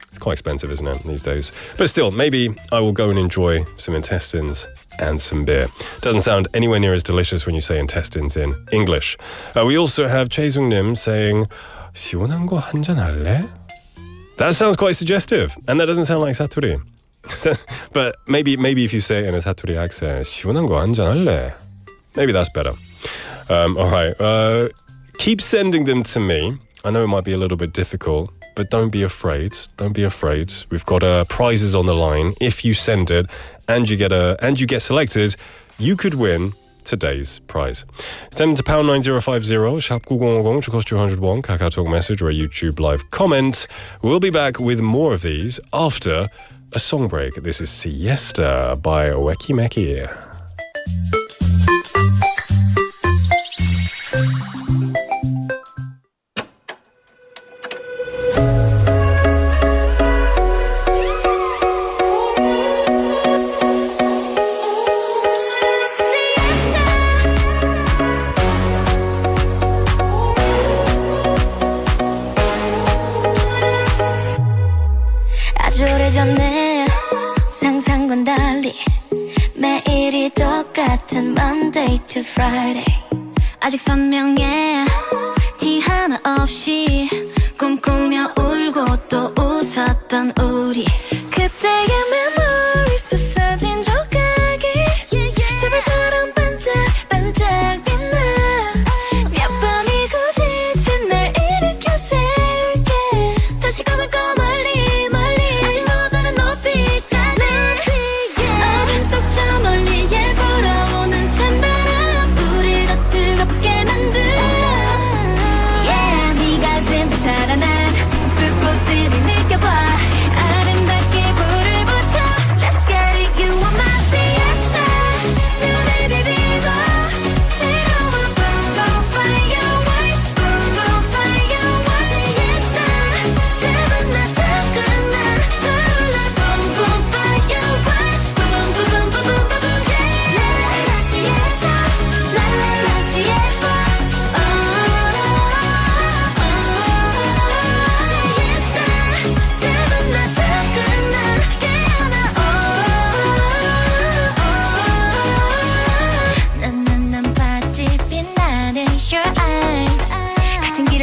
it's quite expensive, isn't it, these days? But still, maybe I will go and enjoy some intestines and some beer. Doesn't sound anywhere near as delicious when you say intestines in English. We also have Chae-sung-nim saying, 시원한 거 한잔 할래? That sounds quite suggestive, and that doesn't sound like 사투리. But maybe if you say it in a 사투리 accent, 시원한 거 한잔 할래? Maybe that's better. All right, keep sending them to me. I know it might be a little bit difficult, but don't be afraid. Don't be afraid. We've got prizes on the line. If you send it and you get selected, you could win today's prize. Send it to #9050 샵 9050 to cost you 101 KakaoTalk message or a YouTube live comment. We'll be back with more of these after a song break. This is Siesta by Weki Meki. 오래전에 상상과는 달리 매일이 똑같은 Monday to Friday 아직 선명해 티 하나 없이 꿈꾸며 울고 또 웃었던 우리 그때의 memories 부서진 조각이 제발처럼 반짝반짝 빛나 몇 번이고 지친 날 일으켜 세울게 다시 가볼까 멀리 멀리 아직 너보다는 높이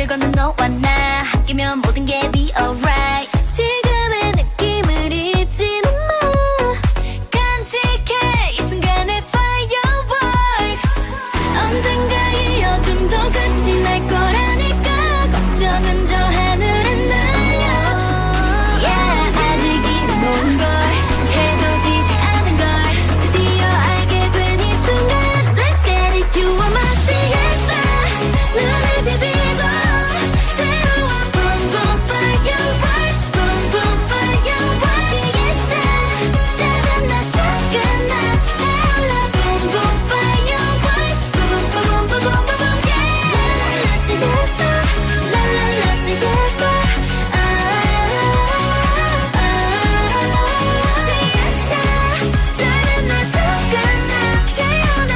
걷는 너와 나 함께면 모든 게 be alright 지금의 느낌을 잊지는 마 간직해 이 순간의 fireworks 언젠가 이 어둠도 끝이 날 거라니까 걱정은 저 하늘에 날려 Yeah 아직 이 모든 걸 해도 지지 않은 걸 드디어 알게 된 이 순간 Let's get it you are my siesta 눈을 비비고 새로운 boom boom fireworks boom boom fireworks siesta 작은 나 작은 나 타올라 boom boom fireworks boom boom boom boom boom boom yeah la la la siesta la la la siesta siesta 작은 나 작은 나 깨어나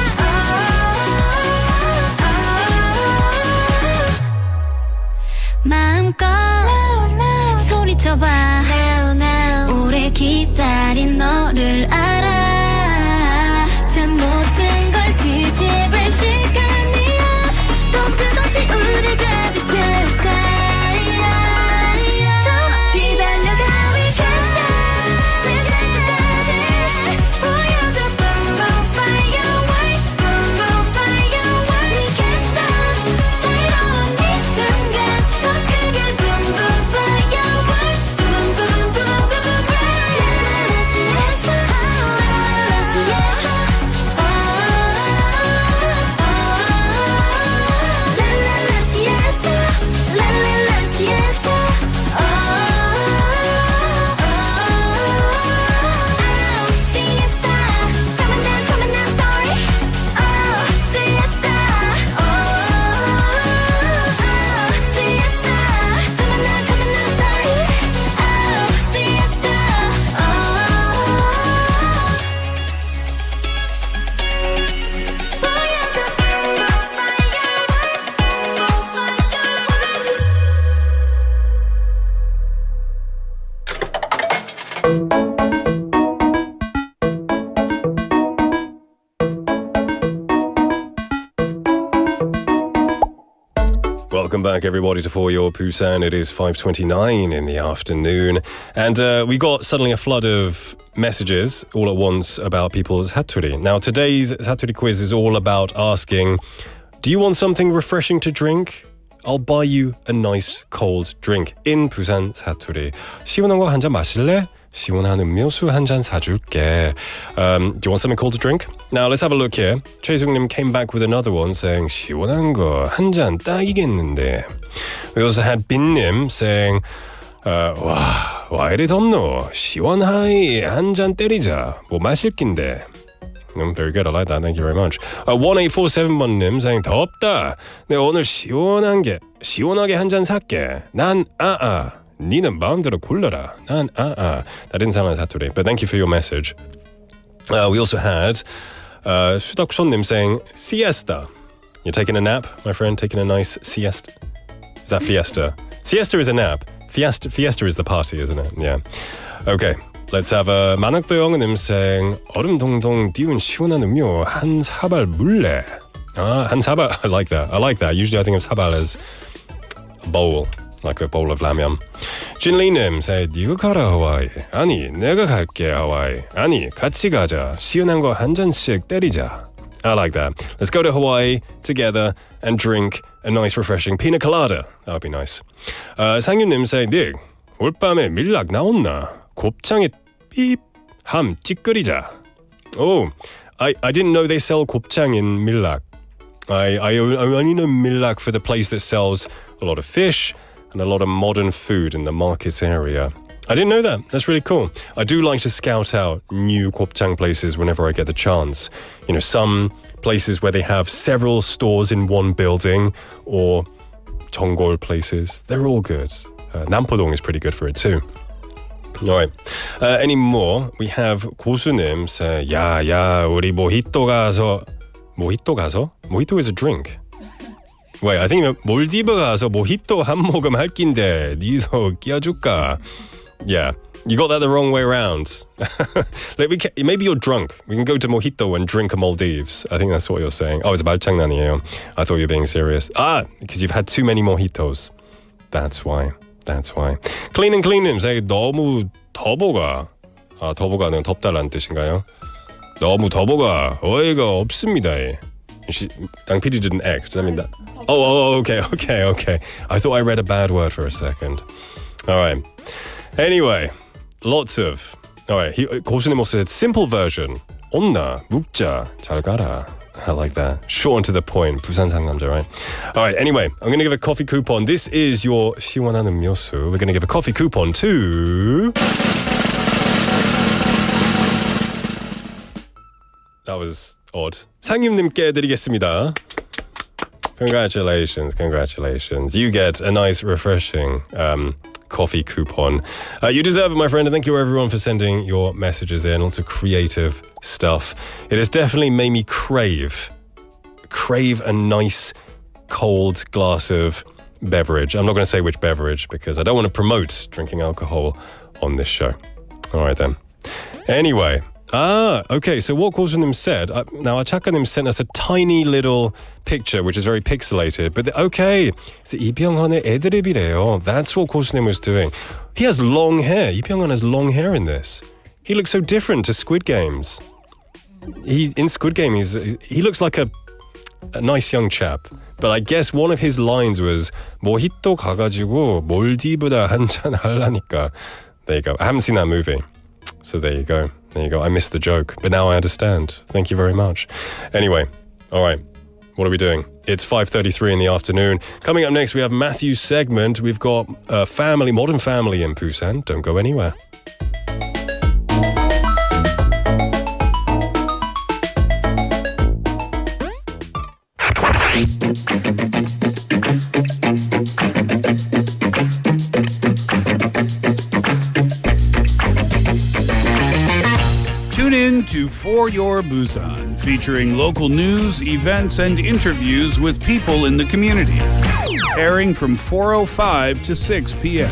마음껏 소리쳐봐 오래 기다린 너를 알아 참 모든 걸 뒤집을 시간이야 또 끝없이 우리가 비틀 sky 더 높이 달려가 we can't stop 세상 끝까지 보여줘 boom boom fireworks boom boom fireworks we can't stop 새로운 이 순간 더 크게 boom boom fireworks boom boom boom boom boom yeah la la siesta la la siesta la la la siesta siesta coming down sorry siesta siesta coming down sorry siesta Welcome back, everybody, to For Your Busan. It is 5:29 in the afternoon, and we got suddenly a flood of messages all at once about people's 사투리. Now, today's 사투리 quiz is all about asking, do you want something refreshing to drink? I'll buy you a nice cold drink. In Busan 사투리. 시원한 거 한 잔 마실래? 시원한 음료수 한 잔 사줄게. Do you want something cold to drink? Now let's have a look here. 최승님 came back with another one saying 시원한 거 한 잔 딱이겠는데. We also had 빈님 saying 와 이리 덥노. 시원하이 한 잔 때리자. 뭐 마실 낀데. Very good. I like that. Thank you very much. 18471님 saying 덥다. 내가 오늘 시원하게 한 잔 살게. 난 니는 마음대로 골라라. 난 That didn't sound like 사투리, but thank you for your message. We also had 수덕손님 saying siesta. You're taking a nap, my friend, taking a nice siesta. Is that fiesta? Siesta is a nap. Fiesta is the party, isn't it? Yeah. Okay. Let's have a 만학도영님 saying 얼음 동동 띄운 시원한 음료 한 사발 물래. 한 사발. I like that. Usually I think of 사발 as a bowl. Like a bowl of lamyam. 진리님 say 네가 가라 하와이. 아니 내가 갈게 하와이. 아니 같이 가자. 시원한 거 한 잔씩 때리자. I like that. Let's go to Hawaii together and drink a nice refreshing pina colada. That would be nice. 상윤님 say 닉 올밤에 밀락 나온나. 곱창에 삐함 찌끄리자. Oh, I didn't know they sell 곱창 in 밀락. I only know 밀락 for the place that sells a lot of fish and a lot of modern food in the market area. I didn't know that. That's really cool. I do like to scout out new 곱창 places whenever I get the chance. You know, some places where they have several stores in one building, or 전골 places. They're all good. 남포동 is pretty good for it too. All right. Any more? We have 고수님 say, 야, 우리 모히또 가서. Mojito is a drink. Wait, I think 몰디브 가서 모히또 한 모금 할 낀데 니도 끼워줄까? Yeah, You got that the wrong way around. Maybe you're drunk. We can go to Mojito and drink a Maldives. I think that's what you're saying. Oh, it's 말장난이에요. I thought you were being serious. Because you've had too many mojitos. That's why. Cleaning say 너무 더보가. 더보가는 덥다라는 뜻인가요? 너무 더보가 어이가 없습니다. 당 PD did an X. Does that mean that? Oh, okay. I thought I read a bad word for a second. All right. Anyway, lots of. All right. 고수님 also said simple version. 온나 묵자 잘 가라. I like that. Short and to the point. 부산 상남자, right? All right. Anyway, I'm going to give a coffee coupon. This is your 시원한 음료수. We're going to give a coffee coupon to. That was odd. 상윤님께 드리겠습니다. Congratulations. You get a nice, refreshing coffee coupon. You deserve it, my friend, and thank you everyone for sending your messages in. Lots of creative stuff. It has definitely made me crave a nice, cold glass of beverage. I'm not going to say which beverage because I don't want to promote drinking alcohol on this show. All right, then. Anyway. Okay, so what 고수님 said, now 아차카님 sent us a tiny little picture, which is very pixelated, but okay, so 이병헌의 애드립이래요. That's what 고수님 was doing. He has long hair. 이병헌 has long hair in this. He looks so different to Squid Games. In Squid Game, he looks like a nice young chap. But I guess one of his lines was 모히또 가가지고 몰디브다 한잔 하려니까. There you go. I haven't seen that movie. So there you go. I missed the joke, but now I understand. Thank you very much. Anyway, all right. What are we doing? It's 5:33 in the afternoon. Coming up next, we have Matthew's segment. We've got Modern Family in Busan. Don't go anywhere. Tune in to For Your Busan, featuring local news, events, and interviews with people in the community. Airing from 4:05 to 6 p.m.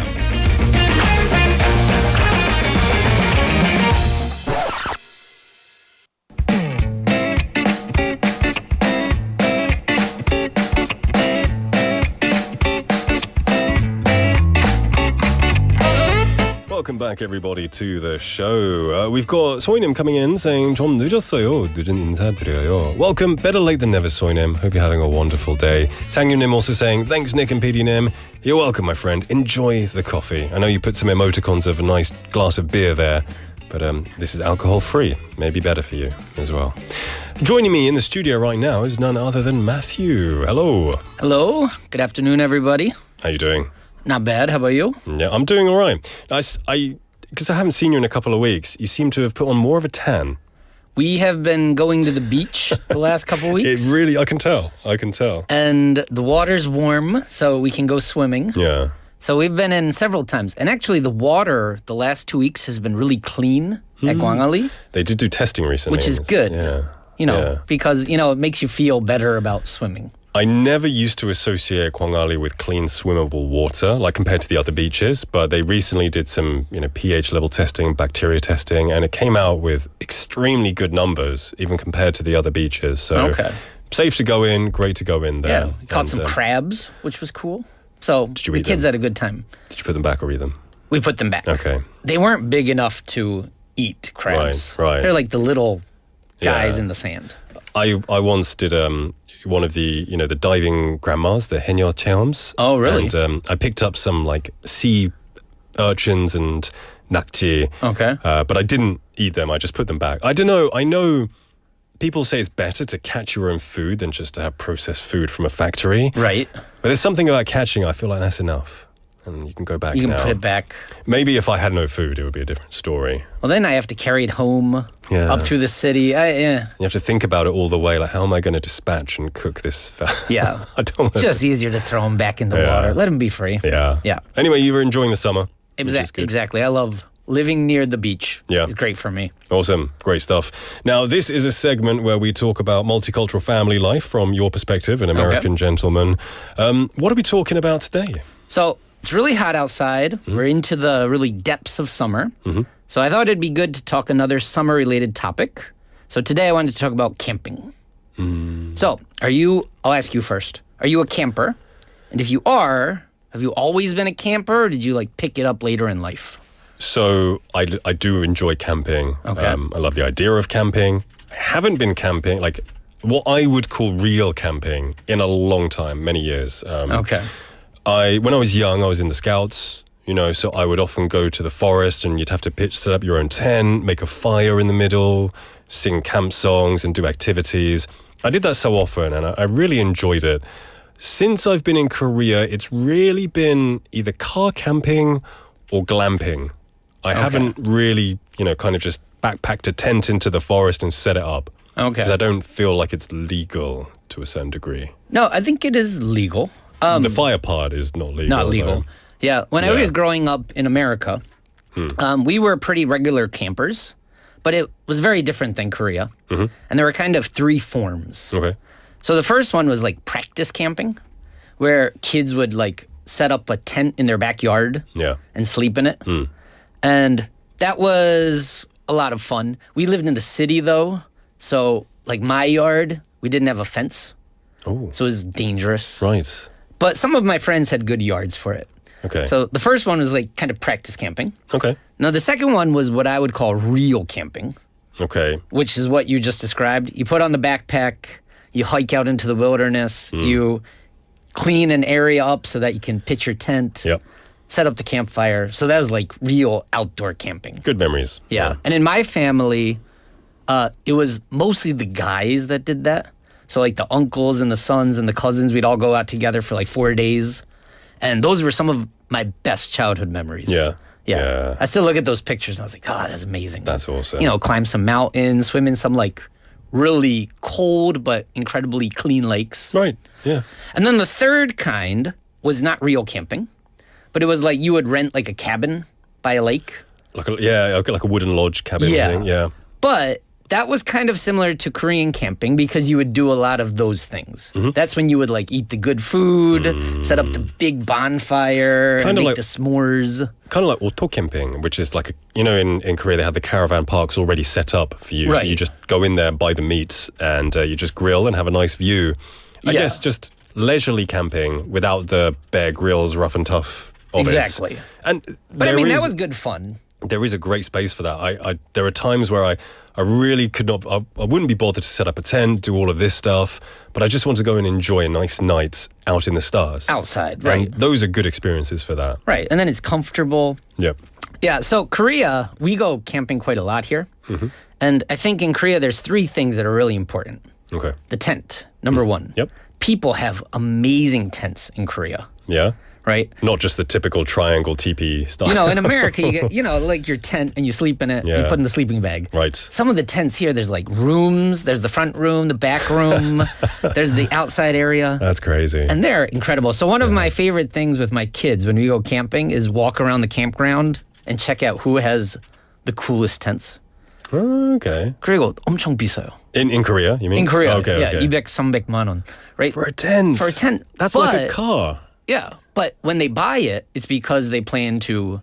Welcome back, everybody, to the show. We've got 소희님 coming in saying 좀 늦었어요. 늦은 인사드려요. Welcome, better late than never, 소희님. Hope you're having a wonderful day. 상윤님 also saying thanks, Nick and PD님. You're welcome, my friend. Enjoy the coffee. I know you put some emoticons of a nice glass of beer there, but this is alcohol-free. Maybe better for you as well. Joining me in the studio right now is none other than Matthew. Hello. Hello. Good afternoon, everybody. How you doing? Not bad. How about you? Yeah, I'm doing all right. Because I haven't seen you in a couple of weeks, you seem to have put on more of a tan. We have been going to the beach the last couple of weeks. I can tell. And the water's warm, so we can go swimming. Yeah. So we've been in several times. And actually, the water the last 2 weeks has been really clean at Gwangali. They did do testing recently. Which is good. Yeah. Because, it makes you feel better about swimming. I never used to associate Gwangali with clean, swimmable water, like compared to the other beaches, but they recently did some, pH level testing, bacteria testing, and it came out with extremely good numbers, even compared to the other beaches. So safe to go in, great to go in there. Yeah, we caught some crabs, which was cool. So the kids had a good time. Did you put them back or eat them? We put them back. Okay. They weren't big enough to eat crabs. Right. They're like the little guys in the sand. I once did one of the the diving grandmas, the 해녀 체험s. Oh, really? And I picked up some like sea urchins and nakji. Okay. But I didn't eat them. I just put them back. I don't know. I know people say it's better to catch your own food than just to have processed food from a factory. Right. But there's something about catching. I feel like that's enough. And you can go back now. You can put it back. Maybe if I had no food, it would be a different story. Well, then I have to carry it home up through the city. You have to think about it all the way. Like, how am I going to dispatch and cook this? Yeah. I don't It's just easier to throw them back in the water. Let them be free. Yeah. Anyway, you were enjoying the summer. Exactly. I love living near the beach. Yeah. It's great for me. Awesome. Great stuff. Now, this is a segment where we talk about multicultural family life from your perspective, an American gentleman. What are we talking about today? So, it's really hot outside. We're into the really depths of summer. So I thought it'd be good to talk another summer-related topic. So today I wanted to talk about camping. So, I'll ask you first. Are you a camper? And if you are, have you always been a camper or did you like pick it up later in life? So I do enjoy camping. Okay. I love the idea of camping. I haven't been camping, like what I would call real camping, in a long time, many years. Okay. When I was young, I was in the Scouts, so I would often go to the forest and you'd have to set up your own tent, make a fire in the middle, sing camp songs and do activities. I did that so often and I really enjoyed it. Since I've been in Korea, it's really been either car camping or glamping. I haven't really, kind of just backpacked a tent into the forest and set it up. Okay. Because I don't feel like it's legal to a certain degree. No, I think it is legal. The fire part is not legal. Not legal. Yeah. When I was growing up in America, we were pretty regular campers, but it was very different than Korea. And there were kind of three forms. Okay. So the first one was like practice camping, where kids would like set up a tent in their backyard and sleep in it. And that was a lot of fun. We lived in the city though, so like my yard, we didn't have a fence. Oh. So it was dangerous. Right. But some of my friends had good yards for it. Okay. So the first one was like kind of practice camping. Okay. Now the second one was what I would call real camping. Okay. Which is what you just described. You put on the backpack, you hike out into the wilderness, you clean an area up so that you can pitch your tent. Yep. Set up the campfire. So that was like real outdoor camping. Good memories. Yeah. And in my family, it was mostly the guys that did that. So like the uncles and the sons and the cousins, we'd all go out together for like 4 days. And those were some of my best childhood memories. Yeah. I still look at those pictures and I was like, God, that's amazing. That's awesome. Climb some mountains, swim in some like really cold but incredibly clean lakes. Right. Yeah. And then the third kind was not real camping. But it was like you would rent like a cabin by a lake. Like a wooden lodge cabin thing. Yeah. But that was kind of similar to Korean camping because you would do a lot of those things. That's when you would like eat the good food, set up the big bonfire, and make the s'mores. Kind of like auto camping, which is like, in Korea they have the caravan parks already set up for you. Right. So you just go in there, buy the meat, and you just grill and have a nice view. I guess just leisurely camping without the Bear Grylls rough and tough of exactly. it. But I mean, that was good fun. There is a great space for that. There are times where I really could not, I wouldn't be bothered to set up a tent, do all of this stuff, but I just want to go and enjoy a nice night out in the stars. Outside, right. And those are good experiences for that. Right, and then it's comfortable. Yep. Yeah, so Korea, we go camping quite a lot here. And I think in Korea, there's three things that are really important. Okay. The tent, number one. Yep. People have amazing tents in Korea. Yeah. Right? Not just the typical triangle teepee style. In America, you get, like your tent and you sleep in it and you put in the sleeping bag. Right. Some of the tents here, there's like rooms, there's the front room, the back room, there's the outside area. That's crazy. And they're incredible. So one of my favorite things with my kids when we go camping is walk around the campground and check out who has the coolest tents. Okay. 그리고 엄청 비싸요. In Korea, you mean? In Korea, okay. 200, 300만 원. Right? For a tent. For a tent. That's like a car. Yeah, but when they buy it, it's because they plan to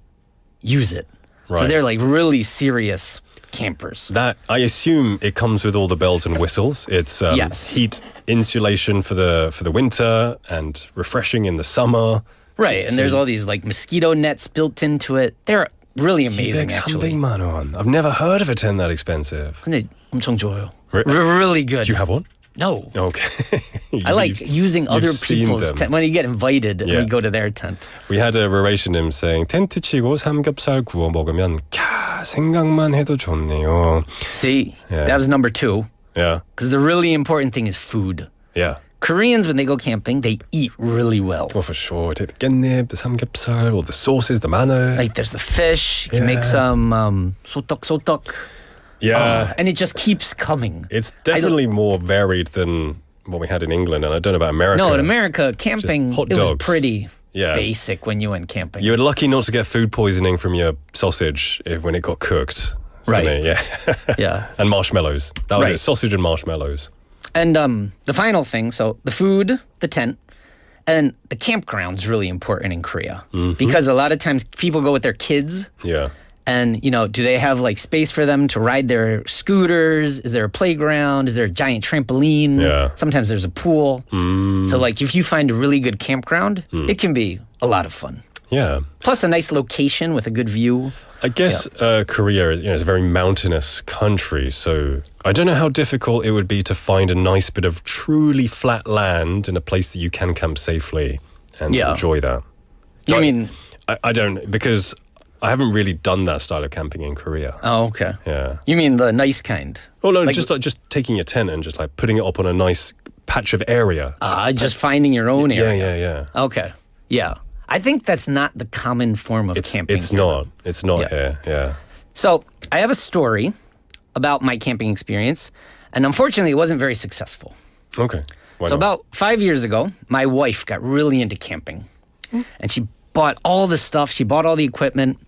use it. Right. So they're like really serious campers. That, I assume it comes with all the bells and whistles. It's heat insulation for the winter and refreshing in the summer. Right, and there's all these like mosquito nets built into it. They're really amazing, actually. 300만 원. I've never heard of a tent that expensive. 근데 엄청 좋아요. Really good. Do you have one? No. Okay. I like using other people's tent. When you get invited and we go to their tent. We had a relation him saying 텐트 치고 삼겹살 구워 먹으면 생각만 해도 좋네요. See, that was number 2. Yeah. Because the really important thing is food. Yeah. Koreans, when they go camping, they eat really well. Oh, for sure. Take the 깻잎, the 삼겹살, or the sauces, the 마늘. Like there's the fish. You can make some 소떡. Yeah. And it just keeps coming. It's definitely more varied than what we had in England, and I don't know about America. No, in America, camping, it was pretty basic when you went camping. You were lucky not to get food poisoning from your sausage when it got cooked. Right. Me, yeah. Yeah. And marshmallows. That was it, sausage and marshmallows. And the final thing, so the food, the tent, And the campground's really important in Korea because a lot of times people go with their kids. Yeah. And, you know, do they have like space for them to ride their scooters? Is there a playground? Is there a giant trampoline? Yeah. Sometimes there's a pool. So like if you find a really good campground, it can be a lot of fun. Yeah. Plus a nice location with a good view. I guess Korea, is a very mountainous country, so I don't know how difficult it would be to find a nice bit of truly flat land in a place that you can camp safely and enjoy that. You mean? I don't, because I haven't really done that style of camping in Korea. Oh, okay. Yeah. You mean the nice kind? Oh no, just taking a tent and just like putting it up on a nice patch of area. Just finding your own area. Yeah. Okay. Yeah. I think that's not the common form of camping. It's not. It's not here. Yeah. So I have a story about my camping experience, and unfortunately, it wasn't very successful. Okay. So about 5 years ago, my wife got really into camping, and she bought all the stuff. She bought all the equipment,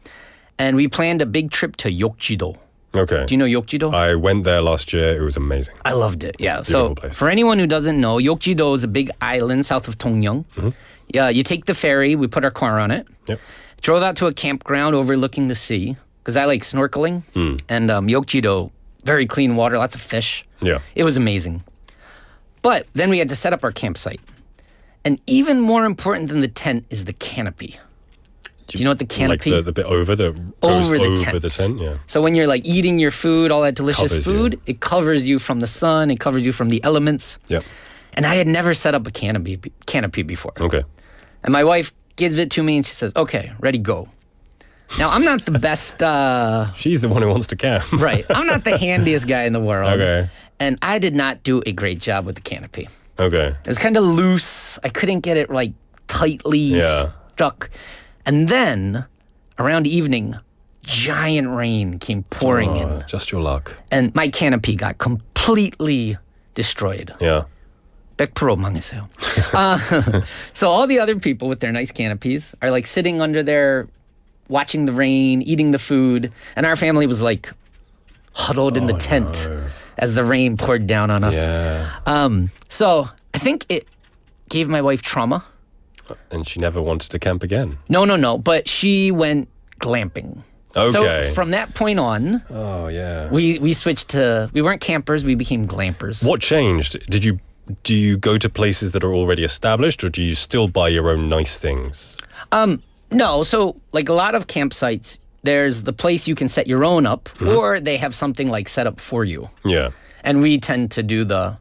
and we planned a big trip to Yeokjido. Okay. Do you know Yeokjido? I went there last year. It was amazing. I loved it. Yeah. It's a beautiful So place. for anyone who doesn't know, Yeokjido is a big island south of Dongyeong. Yeah, you take the ferry. We put our car on it. Yep. Drove out to a campground overlooking the sea because I like snorkeling. And Yeokjido, very clean water, lots of fish. Yeah. It was amazing. But then we had to set up our campsite. And even more important than the tent is the canopy. Do you know what the canopy? Like the bit over the tent. Yeah. So when you're like eating your food, all that delicious Covers food, you. it covers you from the sun, it covers you from the elements. Yep. And I had never set up a canopy before. Okay. And my wife gives it to me and she says, "Okay, ready, go." Now, I'm not the best... She's the one who wants to camp. Right. I'm not the handiest guy in the world. Okay. And I did not do a great job with the canopy. Okay. It was kind of loose. I couldn't get it like tightly stuck. And then around evening, giant rain came pouring in. Just your luck. And my canopy got completely destroyed. Yeah. 100% 망했어요. So all the other people with their nice canopies are like sitting under there, watching the rain, eating the food. And our family was like huddled in the tent as the rain poured down on us. Yeah. So I think it gave my wife trauma. And she never wanted to camp again. No. But she went glamping. Okay. So from that point on, we switched to, we weren't campers, we became glampers. What changed? Do you go to places that are already established, or do you still buy your own nice things? No. So like a lot of campsites, there's the place you can set your own up, or they have something like set up for you. Yeah. And we tend to do the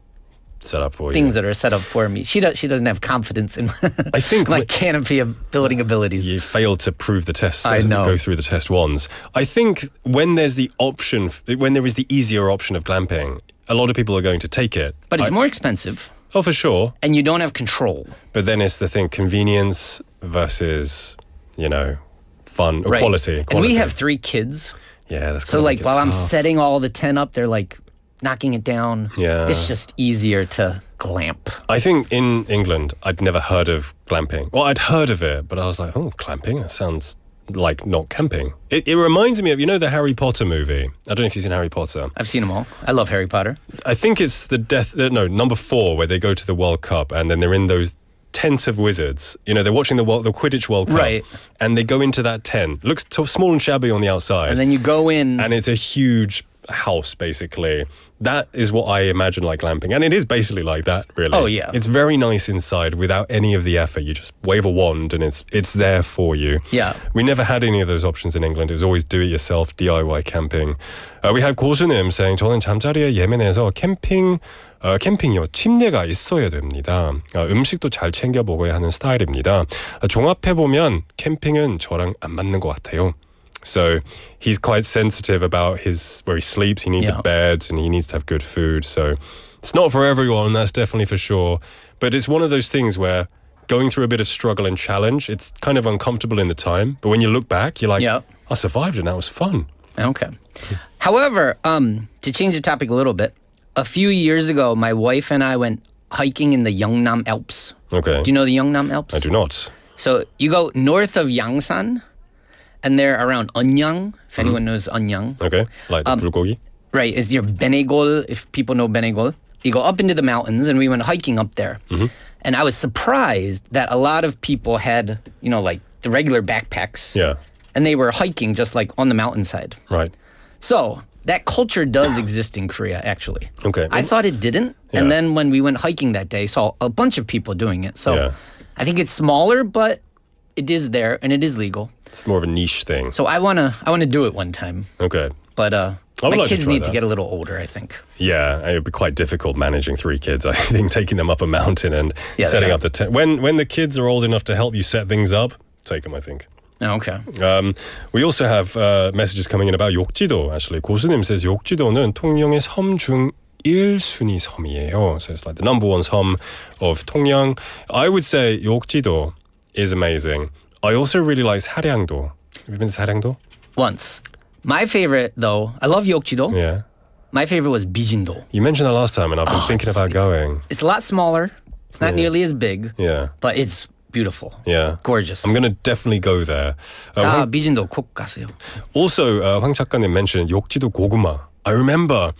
set up for things that are set up for me. She doesn't have confidence in I think my canopy building abilities. You failed to prove the test. I know. Go through the test once. I think when there is the easier option of glamping, a lot of people are going to take it. But it's more expensive. Oh, for sure. And you don't have control. But then it's the thing, convenience versus, fun or quality. And we have 3 kids. Yeah, that's so like while I'm setting all the tent up, they're like knocking it down. Yeah. It's just easier to glamp. I think in England, I'd never heard of glamping. Well, I'd heard of it, but I was like, oh, glamping? That sounds like not camping. It reminds me of, the Harry Potter movie. I don't know if you've seen Harry Potter. I've seen them all. I love Harry Potter. I think it's number 4, where they go to the World Cup and then they're in those tent of wizards. They're watching the Quidditch World Cup. Right. And they go into that tent. Looks small and shabby on the outside. And then you go in. And it's a huge house, basically. That is what I imagine like glamping. And it is basically like that, really. Oh, yeah. It's very nice inside without any of the effort. You just wave a wand and it's there for you. Yeah. We never had any of those options in England. It was always do-it-yourself, DIY camping. We have 고수님 saying, 저는 잠자리에 예민해서 캠핑이요. 침대가 있어야 됩니다. 음식도 잘 챙겨 먹어야 하는 스타일입니다. 종합해보면 캠핑은 저랑 안 맞는 것 같아요. So he's quite sensitive about where he sleeps. He needs a bed and he needs to have good food. So it's not for everyone, that's definitely for sure. But it's one of those things where going through a bit of struggle and challenge, it's kind of uncomfortable in the time. But when you look back, you're like, I survived and that was fun. Okay. However, to change the topic a little bit, a few years ago, my wife and I went hiking in the Yeongnam Alps. Okay. Do you know the Yeongnam Alps? I do not. So you go north of Yangsan, and they're around Eonyang, if anyone knows Eonyang. Okay, like the bulgogi? Right, it's near Benegol, if people know Benegol. You go up into the mountains, and we went hiking up there. And I was surprised that a lot of people had, like the regular backpacks. Yeah. And they were hiking just like on the mountainside. Right. So that culture does exist in Korea, actually. Okay. I thought it didn't. Yeah. And then when we went hiking that day, saw a bunch of people doing it. So Yeah. I think it's smaller, but it is there and it is legal. It's more of a niche thing. So I wanna do it one time. Okay. But I would my like to kids try need to that. get a little older, I think. Yeah, it would be quite difficult managing 3 kids. I think taking them up a mountain and Yeah, setting they up the tent. When the kids are old enough to help you set things up, take them, I think. Oh, okay. We also have messages coming in about 욕지도. Actually, 고수님 says 욕지도는 통영의 섬 중 1순위 섬이에요. So it's like the number 1 섬 of 통영. I would say 욕지도 is amazing. I also really like 사량도. Have you been to 사량도? Once. My favorite, though, I love Yeokjido. Yeah. My favorite was Bijindo. You mentioned that last time, and I've been thinking about going. It's a lot smaller. It's not Yeah. nearly as big. Yeah. But it's beautiful. Yeah. Gorgeous. I'm going to definitely go there. 비진도 꼭 가세요. Also, 황 작가님 mentioned 욕지도 고구마. I remember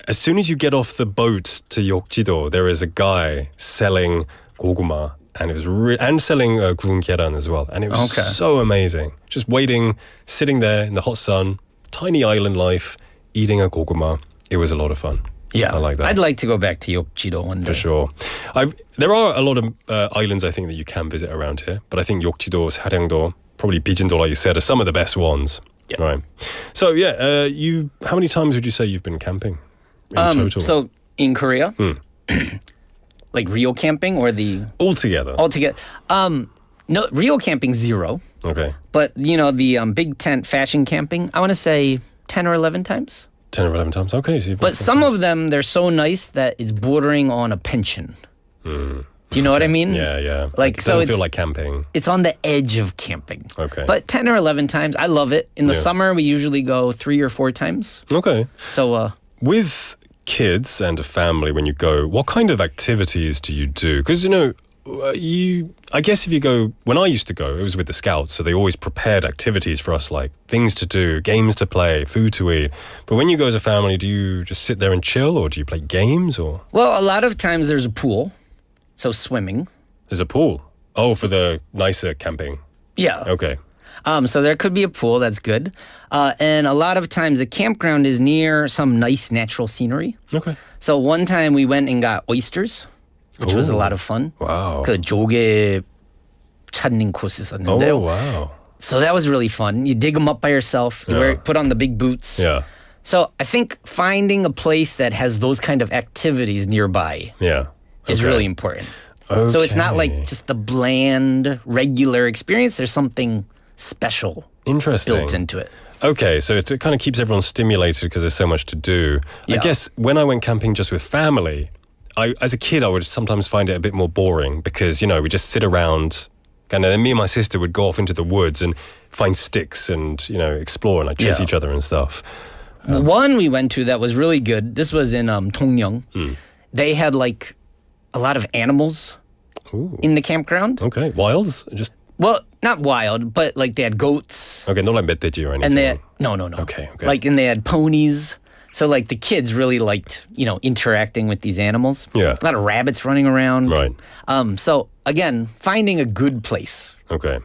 as soon as you get off the boat to 욕지도, there is a guy selling 고구마. And it was and selling 구운 계란 as well. And it was so amazing. Just waiting, sitting there in the hot sun, tiny island life, eating a 고구마. It was a lot of fun. Yeah, I like that. I'd like to go back to Yeokjido one day. For sure. There are a lot of islands, I think, that you can visit around here. But I think 욕지도, 사량도, probably 비진도, like you said, are some of the best ones. Yeah. Right. So, yeah, how many times would you say you've been camping in total? So, in Korea, like real camping or the... Altogether. No, real camping, 0. Okay. But, the big tent fashion camping, I want to say 10 or 11 times. 10 or 11 times. Okay. So But some of them, they're so nice that it's bordering on a pension. Do you know what I mean? Yeah. Like, it so doesn't it's, feel like camping. It's on the edge of camping. Okay. But 10 or 11 times, I love it. In the Yeah. summer, we usually go 3 or 4 times. Okay. So, with kids and a family, when you go, what kind of activities do you do? Because, I guess if you go, when I used to go, it was with the scouts, so they always prepared activities for us, like things to do, games to play, food to eat. But when you go as a family, do you just sit there and chill, or do you play games, or? well, a lot of times there's a pool. So swimming. There's a pool. Oh, for the nicer camping. Yeah. Okay. So there could be a pool, that's good. And a lot of times the campground is near some nice natural scenery. Okay. So one time we went and got oysters, which was a lot of fun. Wow. 그 조개 찾는 곳이 있었는데요. Oh, wow. So that was really fun. You dig them up by yourself. You put on the big boots. Yeah. So I think finding a place that has those kind of activities nearby is really important. Okay. So it's not like just the bland, regular experience. There's something special built into it. Okay, so it kind of keeps everyone stimulated because there's so much to do. I Yeah. guess when I went camping just with family, as a kid, I would sometimes find it a bit more boring because, we just sit around. And then me and my sister would go off into the woods and find sticks and, explore and like chase each other and stuff. One we went to that was really good. This was in Dongyang. They had like a lot of animals in the campground. Okay, wilds? Well, not wild, but like they had goats. Okay, not like 멧돼지 or anything. And they had, no. Okay. Like, and they had ponies. So like the kids really liked, interacting with these animals. Yeah. A lot of rabbits running around. Right. So again, finding a good place. Okay.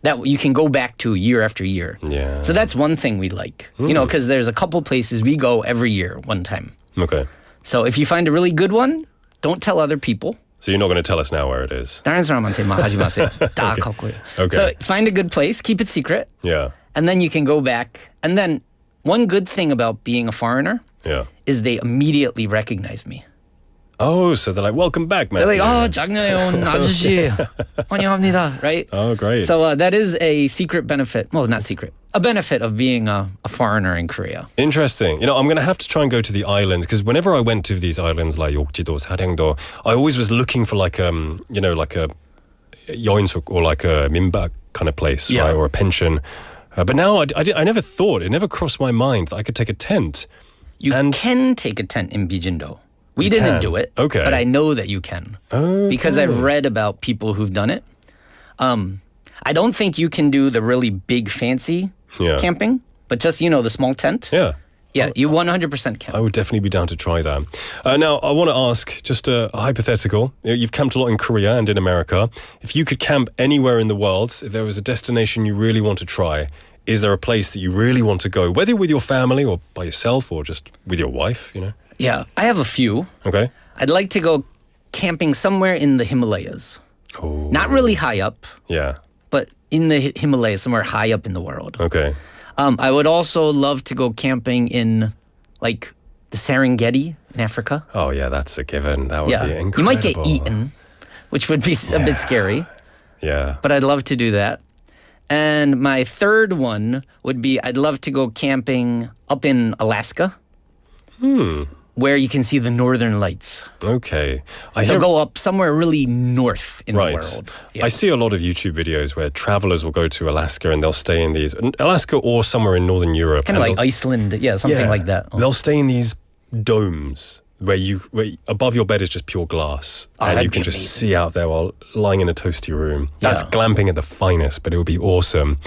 That you can go back to year after year. Yeah. So that's one thing we like, because there's a couple places we go every year, one time. Okay. So if you find a really good one, don't tell other people. So you're not going to tell us now where it is? 다른 사람한테만 하지 마세요. 다 갖고요. Okay. So find a good place, keep it secret, Yeah. and then you can go back. And then one good thing about being a foreigner is they immediately recognize me. Oh, so they're like, welcome back, man. They're like, 작년에 온 아저씨 환영합니다, right? Oh, great. So that is a secret benefit. Well, not secret. A benefit of being a foreigner in Korea. Interesting. I'm going to have to try and go to the islands because whenever I went to these islands like 욕지도, 사량도, I always was looking for like a 여인숙 or like a 민박 kind of place, right? Or a pension. But now I never thought, it never crossed my mind that I could take a tent. You can take a tent in Bijindo. We didn't do it, but I know that you can. Because I've read about people who've done it. I don't think you can do the really big fancy camping, but just, the small tent. Yeah. Yeah, you 100% can. I would definitely be down to try that. Now, I want to ask just a hypothetical. You've camped a lot in Korea and in America. If you could camp anywhere in the world, if there was a destination you really want to try, is there a place that you really want to go, whether with your family or by yourself or just with your wife, you know? Yeah, I have a few. Okay. I'd like to go camping somewhere in the Himalayas. Oh. Not really high up. Yeah. But in the Himalayas, somewhere high up in the world. Okay. I would also love to go camping in, like, the Serengeti in Africa. Oh, yeah, that's a given. That would be incredible. You might get eaten, which would be a bit scary. Yeah. But I'd love to do that. And my third one would be I'd love to go camping up in Alaska. Where you can see the northern lights. Okay. So go up somewhere really north in the world. Yeah. I see a lot of YouTube videos where travelers will go to Alaska and they'll stay in these, Alaska or somewhere in Northern Europe. Kind of like Iceland, something like that. They'll stay in these domes where above your bed is just pure glass. And you can just see out there while lying in a toasty room. That's glamping at the finest, but it would be awesome.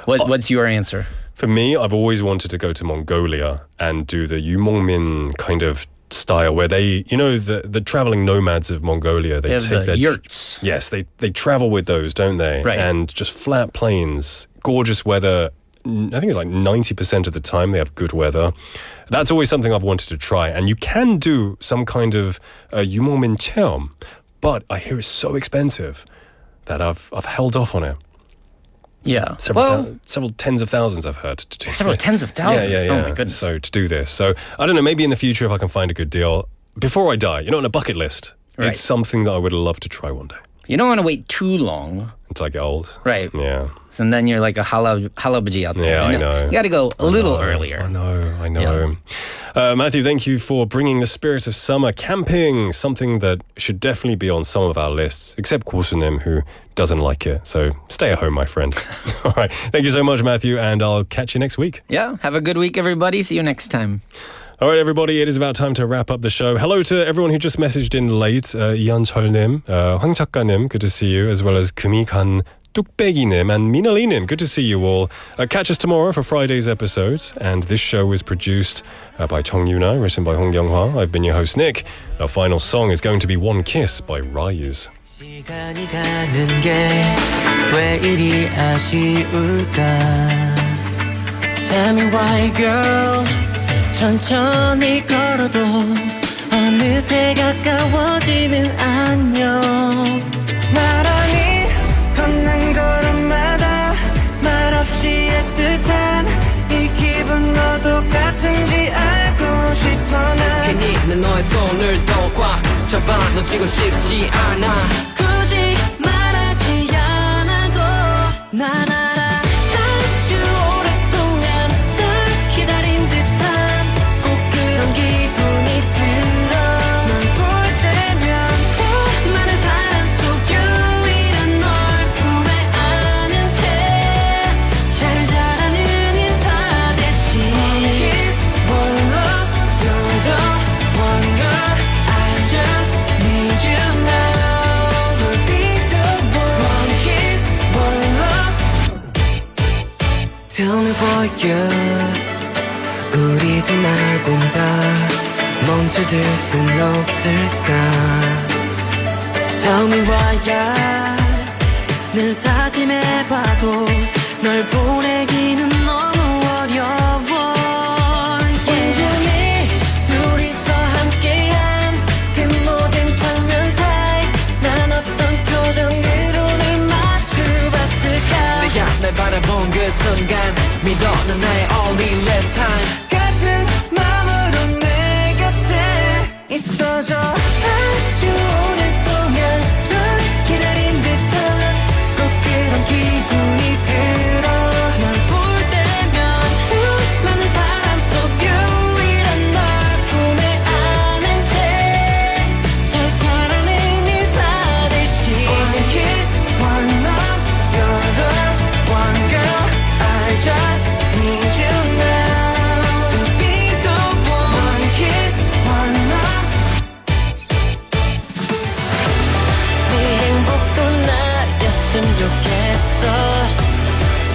What's your answer? For me, I've always wanted to go to Mongolia and do the Yumongmin kind of style where they, the traveling nomads of Mongolia, they take their yurts. Yes, they travel with those, don't they? Right. And just flat plains, gorgeous weather. I think it's like 90% of the time they have good weather. That's always something I've wanted to try. And you can do some kind of Yumongmin cheom, but I hear it's so expensive that I've held off on it. Yeah. Several tens of thousands I've heard to do. Several tens of thousands? Yeah. Oh my goodness. So to do this. So I don't know, maybe in the future if I can find a good deal, before I die, on a bucket list, it's something that I would love to try one day. You don't want to wait too long. Until I get old. Right. Yeah. So then you're like a halabaji out there. Yeah, I know. You got to go a little earlier. I know. Yeah. Matthew, thank you for bringing the spirit of summer camping, something that should definitely be on some of our lists, except Kosunim, who doesn't like it. So stay at home, my friend. All right. Thank you so much, Matthew, and I'll catch you next week. Yeah. Have a good week, everybody. See you next time. All right, everybody, it is about time to wrap up the show. Hello to everyone who just messaged in late. 이현철님, 황 작가님, good to see you, as well as 금이간 뚝배기님 and Minalinim. Good to see you all. Catch us tomorrow for Friday's episode. And this show was produced by Chong Yuna, written by Hong Young-hwa. I've been your host, Nick. Our final song is going to be One Kiss by Rise. 시간이 가는 게 왜 이리 아쉬울까? Tell me why, girl. 천천히 걸어도 어느새 가까워지는 안녕. 나란히 걷는 걸음마다 말없이 애틋한 이 기분 너도 같은지 알고 싶어 난 괜히 난 너의 손을 더 꽉 잡아 놓치고 싶지 않아 굳이 말하지 않아도 난 알아 아주 오랫동안 널 기다린 듯한 꼭 그런 기분이 들어 널 볼 때면 많은 사람 속 유일한 널 품에 안은 채 잘 자라는 인사 대신 One kiss, one love, you're the one girl I just need you now to be the one One kiss, one love Tell me for you 우리 두 말고 다 멈춰둘 순 없을까 Tell me why야 늘 다짐해봐도 널 보내기는 너무 어려워 온전히 둘이서 함께한 그 모든 장면 사이 난 어떤 표정으로 널 맞춰봤을까 내가 날 바라본 그 순간 믿어 넌 나의 only last time 같은 마음으로 내 곁에 있어줘 아주 오랫동안 널 기다린 듯한 꼭 그런 기분이 들어 널 볼 때면 수많은 사람 속 유일한 널 품에 안은 채 잘 자라는 인사 대신 One kiss, one love, you're the one girl I just need you now to be the one One kiss, one love 네 행복도 나였으면 좋겠어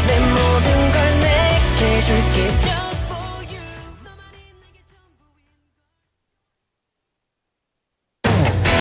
내 모든 걸 내게 줄게